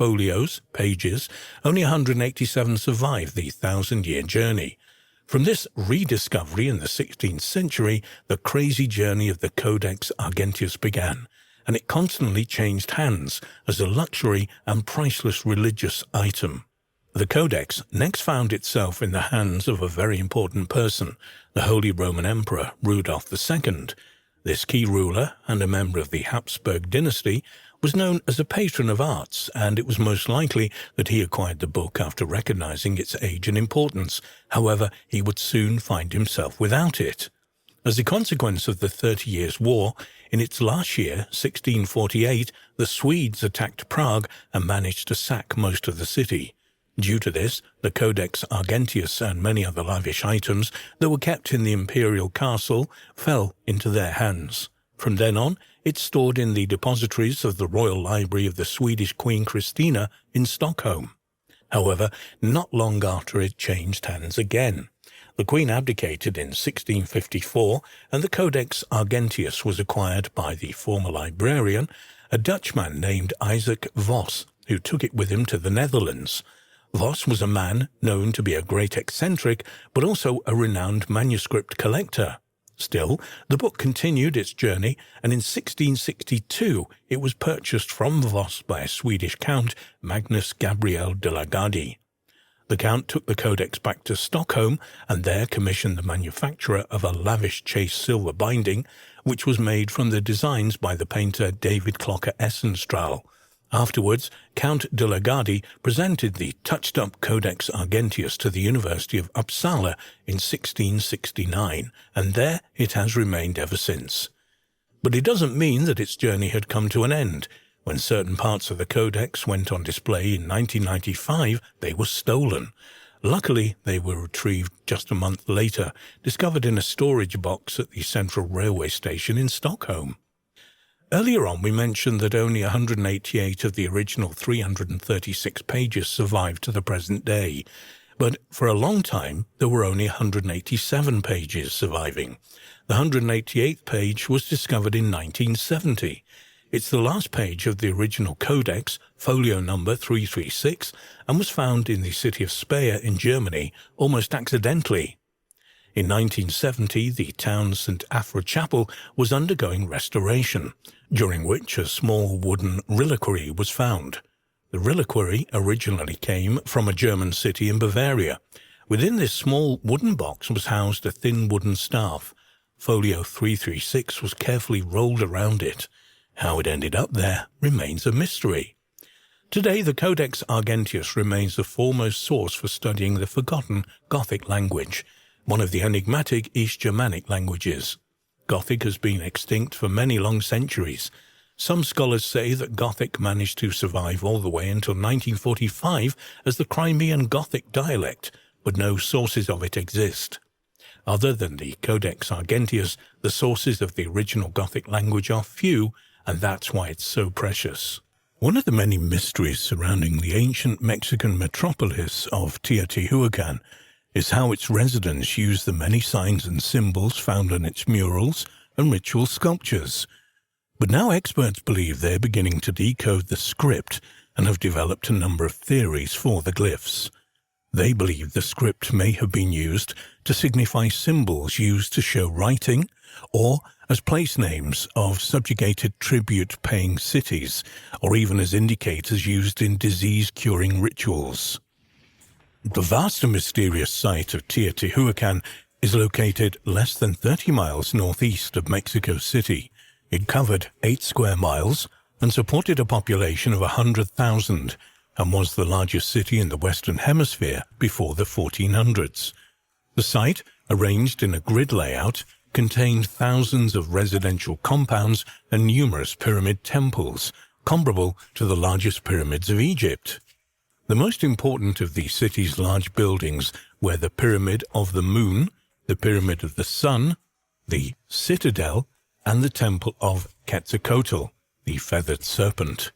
pages, only 187 survived the 1,000-year journey. From this rediscovery in the 16th century, the crazy journey of the Codex Argenteus began, and it constantly changed hands as a luxury and priceless religious item. The Codex next found itself in the hands of a very important person, the Holy Roman Emperor Rudolf II. This key ruler, and a member of the Habsburg dynasty, was known as a patron of arts, and it was most likely that he acquired the book after recognizing its age and importance. However, he would soon find himself without it. As a consequence of the 30 Years' War, in its last year, 1648, the Swedes attacked Prague and managed to sack most of the city. Due to this, the Codex Argenteus and many other lavish items that were kept in the imperial castle fell into their hands. From then on, it's stored in the depositories of the Royal Library of the Swedish Queen Christina in Stockholm. However, not long after it changed hands again. The Queen abdicated in 1654, and the Codex Argenteus was acquired by the former librarian, a Dutchman named Isaac Vos, who took it with him to the Netherlands. Vos was a man known to be a great eccentric, but also a renowned manuscript collector. Still, the book continued its journey, and in 1662 it was purchased from Vos by a Swedish count, Magnus Gabriel de la Gardie. The count took the codex back to Stockholm and there commissioned the manufacture of a lavish chased silver binding, which was made from the designs by the painter David Clocker Essenstrahl. Afterwards, Count de la Gardie presented the touched-up Codex Argenteus to the University of Uppsala in 1669, and there it has remained ever since. But it doesn't mean that its journey had come to an end. When certain parts of the Codex went on display in 1995, they were stolen. Luckily, they were retrieved just a month later, discovered in a storage box at the Central Railway Station in Stockholm. Earlier on, we mentioned that only 188 of the original 336 pages survived to the present day, but for a long time there were only 187 pages surviving. The 188th page was discovered in 1970. It's the last page of the original codex, folio number 336, and was found in the city of Speyer in Germany almost accidentally. In 1970, the town's St. Afra Chapel was undergoing restoration, during which a small wooden reliquary was found. The reliquary originally came from a German city in Bavaria. Within this small wooden box was housed a thin wooden staff. Folio 336 was carefully rolled around it. How it ended up there remains a mystery. Today, the Codex Argenteus remains the foremost source for studying the forgotten Gothic language, one of the enigmatic East Germanic languages. Gothic has been extinct for many long centuries. Some scholars say that Gothic managed to survive all the way until 1945 as the Crimean Gothic dialect, but no sources of it exist. Other than the Codex Argenteus, the sources of the original Gothic language are few, and that's why it's so precious. One of the many mysteries surrounding the ancient Mexican metropolis of Teotihuacan is how its residents use the many signs and symbols found on its murals and ritual sculptures. But now experts believe they're beginning to decode the script and have developed a number of theories for the glyphs. They believe the script may have been used to signify symbols used to show writing, or as place names of subjugated tribute-paying cities, or even as indicators used in disease-curing rituals. The vast and mysterious site of Teotihuacan is located less than 30 miles northeast of Mexico City. It covered 8 square miles and supported a population of 100,000 and was the largest city in the Western Hemisphere before the 1400s. The site, arranged in a grid layout, contained thousands of residential compounds and numerous pyramid temples, comparable to the largest pyramids of Egypt. The most important of the city's large buildings were the Pyramid of the Moon, the Pyramid of the Sun, the Citadel, and the Temple of Quetzalcoatl, the Feathered Serpent.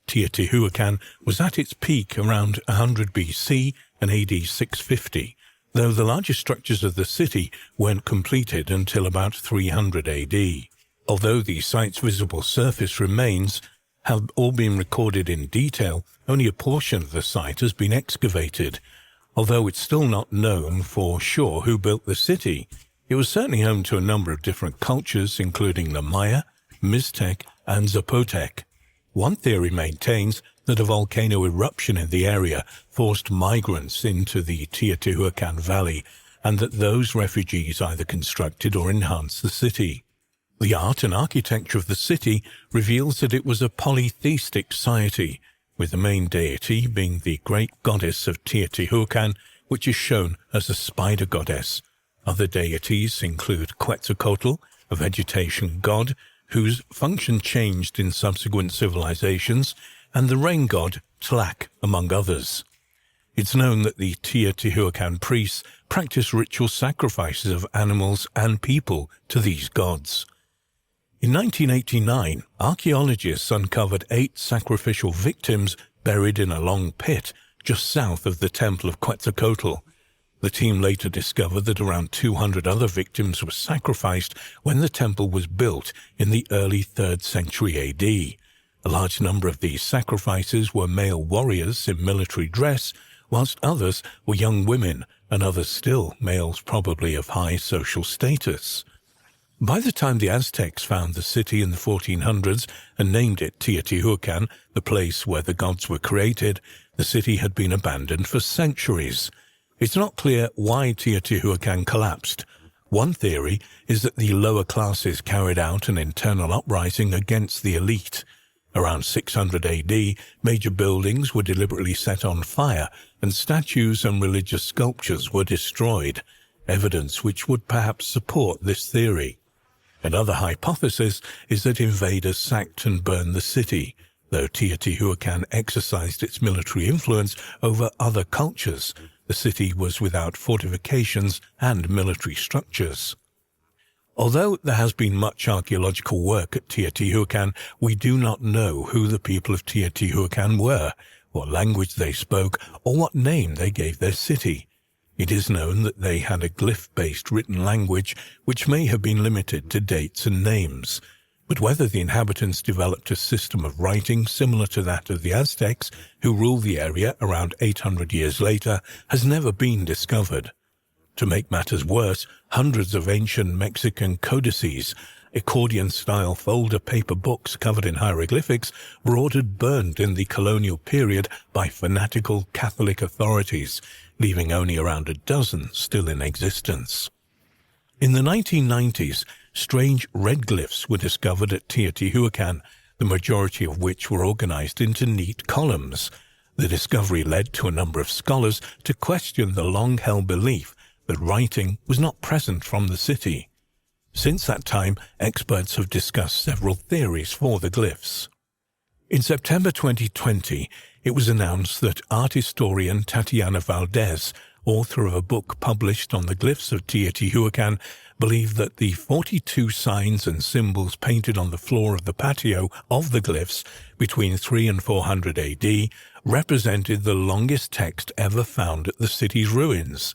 Teotihuacan was at its peak around 100 BC and AD 650, though the largest structures of the city weren't completed until about 300 AD. Although the site's visible surface remains have all been recorded in detail, only a portion of the site has been excavated. Although it's still not known for sure who built the city, it was certainly home to a number of different cultures, including the Maya, Miztec, and Zapotec. One theory maintains that a volcano eruption in the area forced migrants into the Teotihuacan Valley, and that those refugees either constructed or enhanced the city. The art and architecture of the city reveals that it was a polytheistic society, with the main deity being the great goddess of Teotihuacan, which is shown as a spider goddess. Other deities include Quetzalcoatl, a vegetation god, whose function changed in subsequent civilizations, and the rain god Tlac, among others. It's known that the Teotihuacan priests practice ritual sacrifices of animals and people to these gods. In 1989, archaeologists uncovered 8 sacrificial victims buried in a long pit just south of the Temple of Quetzalcoatl. The team later discovered that around 200 other victims were sacrificed when the temple was built in the early 3rd century AD. A large number of these sacrifices were male warriors in military dress, whilst others were young women, and others still males probably of high social status. By the time the Aztecs found the city in the 1400s and named it Teotihuacan, the place where the gods were created, the city had been abandoned for centuries. It's not clear why Teotihuacan collapsed. One theory is that the lower classes carried out an internal uprising against the elite. Around 600 AD, major buildings were deliberately set on fire, and statues and religious sculptures were destroyed, evidence which would perhaps support this theory. Another hypothesis is that invaders sacked and burned the city, though Teotihuacan exercised its military influence over other cultures. The city was without fortifications and military structures. Although there has been much archaeological work at Teotihuacan, we do not know who the people of Teotihuacan were, what language they spoke, or what name they gave their city. It is known that they had a glyph-based written language which may have been limited to dates and names. But whether the inhabitants developed a system of writing similar to that of the Aztecs, who ruled the area around 800 years later, has never been discovered. To make matters worse, hundreds of ancient Mexican codices, accordion-style folder paper books covered in hieroglyphics, were ordered burned in the colonial period by fanatical Catholic authorities, leaving only around a dozen still in existence. In the 1990s, strange red glyphs were discovered at Teotihuacan, the majority of which were organized into neat columns. The discovery led to a number of scholars to question the long-held belief that writing was not present from the city. Since that time, experts have discussed several theories for the glyphs. In September 2020, it was announced that art historian Tatiana Valdez, author of a book published on the glyphs of Teotihuacan, believe that the 42 signs and symbols painted on the floor of the patio of the glyphs between 3 and 400 AD represented the longest text ever found at the city's ruins.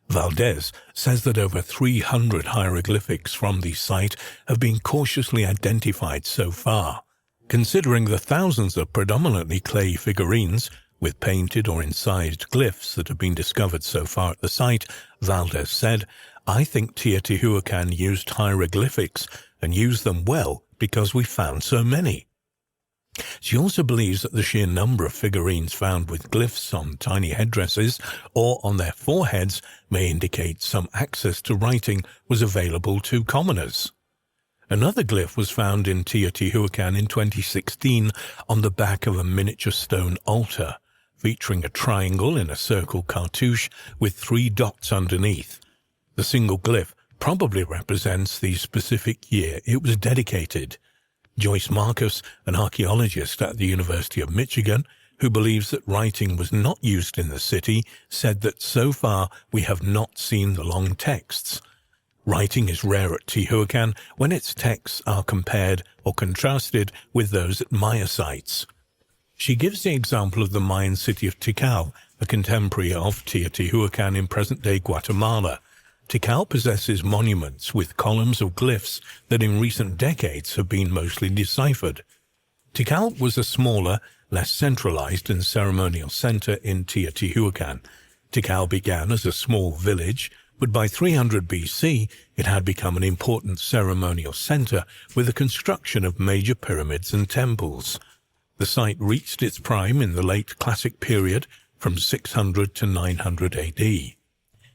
Valdez says that over 300 hieroglyphics from the site have been cautiously identified so far. Considering the thousands of predominantly clay figurines with painted or incised glyphs that have been discovered so far at the site, Valdez said, "I think Teotihuacan used hieroglyphics and used them well because we found so many." She also believes that the sheer number of figurines found with glyphs on tiny headdresses or on their foreheads may indicate some access to writing was available to commoners. Another glyph was found in Teotihuacan in 2016 on the back of a miniature stone altar, featuring a triangle in a circle cartouche with 3 dots underneath. The single glyph probably represents the specific year it was dedicated. Joyce Marcus, an archaeologist at the University of Michigan, who believes that writing was not used in the city, said that so far we have not seen the long texts. Writing is rare at Teotihuacan when its texts are compared or contrasted with those at Maya sites. She gives the example of the Mayan city of Tikal, a contemporary of Teotihuacan in present-day Guatemala. Tikal possesses monuments with columns of glyphs that in recent decades have been mostly deciphered. Tikal was a smaller, less centralized and ceremonial center in Teotihuacan. Tikal began as a small village, but by 300 BC it had become an important ceremonial center with the construction of major pyramids and temples. The site reached its prime in the late Classic period from 600 to 900 AD.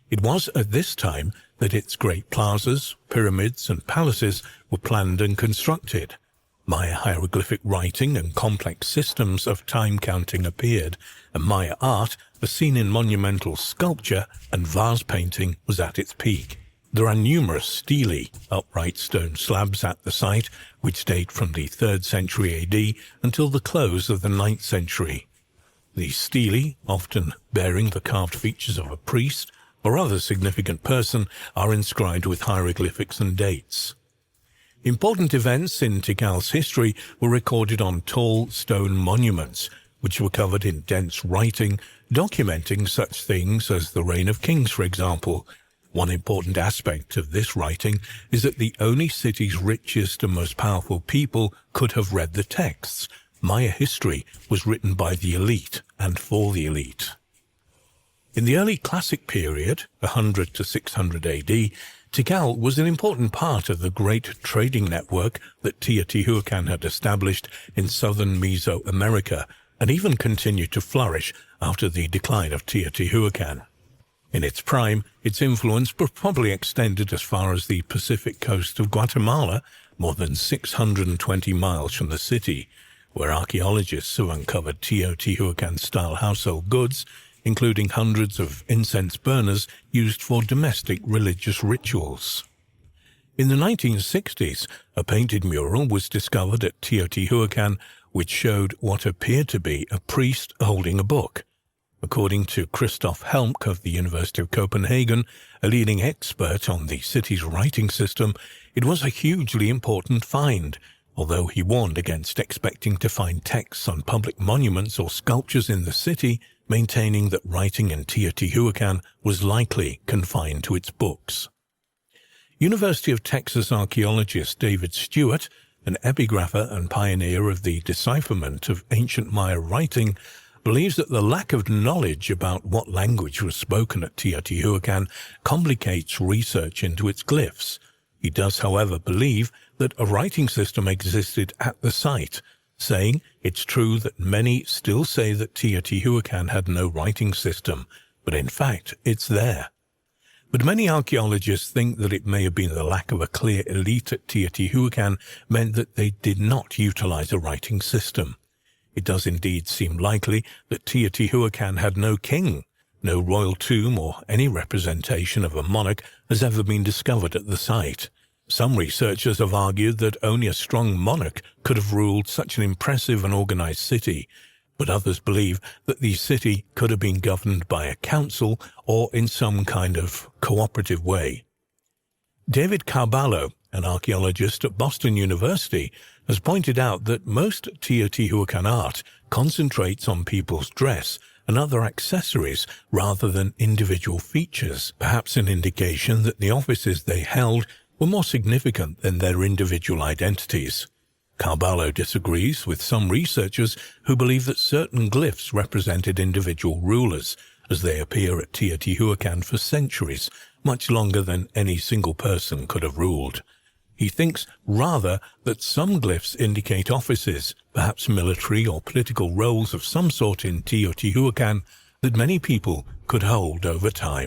It was at this time that its great plazas, pyramids, and palaces were planned and constructed. Maya hieroglyphic writing and complex systems of time counting appeared, and Maya art, as seen in monumental sculpture and vase painting, was at its peak. There are numerous stelae, upright stone slabs at the site, which date from the 3rd century AD until the close of the 9th century. These stelae, often bearing the carved features of a priest or other significant person, are inscribed with hieroglyphics and dates. Important events in Tikal's history were recorded on tall stone monuments, which were covered in dense writing, documenting such things as the reign of kings, for example. One important aspect of this writing is that the only city's richest and most powerful people could have read the texts. Maya history was written by the elite and for the elite. In the early Classic period, 100 to 600 AD, Tikal was an important part of the great trading network that Teotihuacan had established in southern Mesoamerica and even continued to flourish after the decline of Teotihuacan. In its prime, its influence probably extended as far as the Pacific coast of Guatemala, more than 620 miles from the city, where archaeologists have uncovered Teotihuacan-style household goods, including hundreds of incense burners used for domestic religious rituals. In the 1960s, a painted mural was discovered at Teotihuacan which showed what appeared to be a priest holding a book. According to Christoph Helmke of the University of Copenhagen, a leading expert on the city's writing system, it was a hugely important find, although he warned against expecting to find texts on public monuments or sculptures in the city, maintaining that writing in Teotihuacan was likely confined to its books. University of Texas archaeologist David Stewart, an epigrapher and pioneer of the decipherment of ancient Maya writing, believes that the lack of knowledge about what language was spoken at Teotihuacan complicates research into its glyphs. He does, however, believe that a writing system existed at the site, saying it's true that many still say that Teotihuacan had no writing system, but in fact it's there. But many archaeologists think that it may have been the lack of a clear elite at Teotihuacan meant that they did not utilize a writing system. It does indeed seem likely that Teotihuacan had no king. No royal tomb or any representation of a monarch has ever been discovered at the site. Some researchers have argued that only a strong monarch could have ruled such an impressive and organized city, but others believe that the city could have been governed by a council or in some kind of cooperative way. David Carballo, an archaeologist at Boston University, has pointed out that most Teotihuacan art concentrates on people's dress and other accessories rather than individual features, perhaps an indication that the offices they held were more significant than their individual identities. Carballo disagrees with some researchers who believe that certain glyphs represented individual rulers, as they appear at Teotihuacan for centuries, much longer than any single person could have ruled. He thinks, rather, that some glyphs indicate offices, perhaps military or political roles of some sort in Teotihuacan, that many people could hold over time.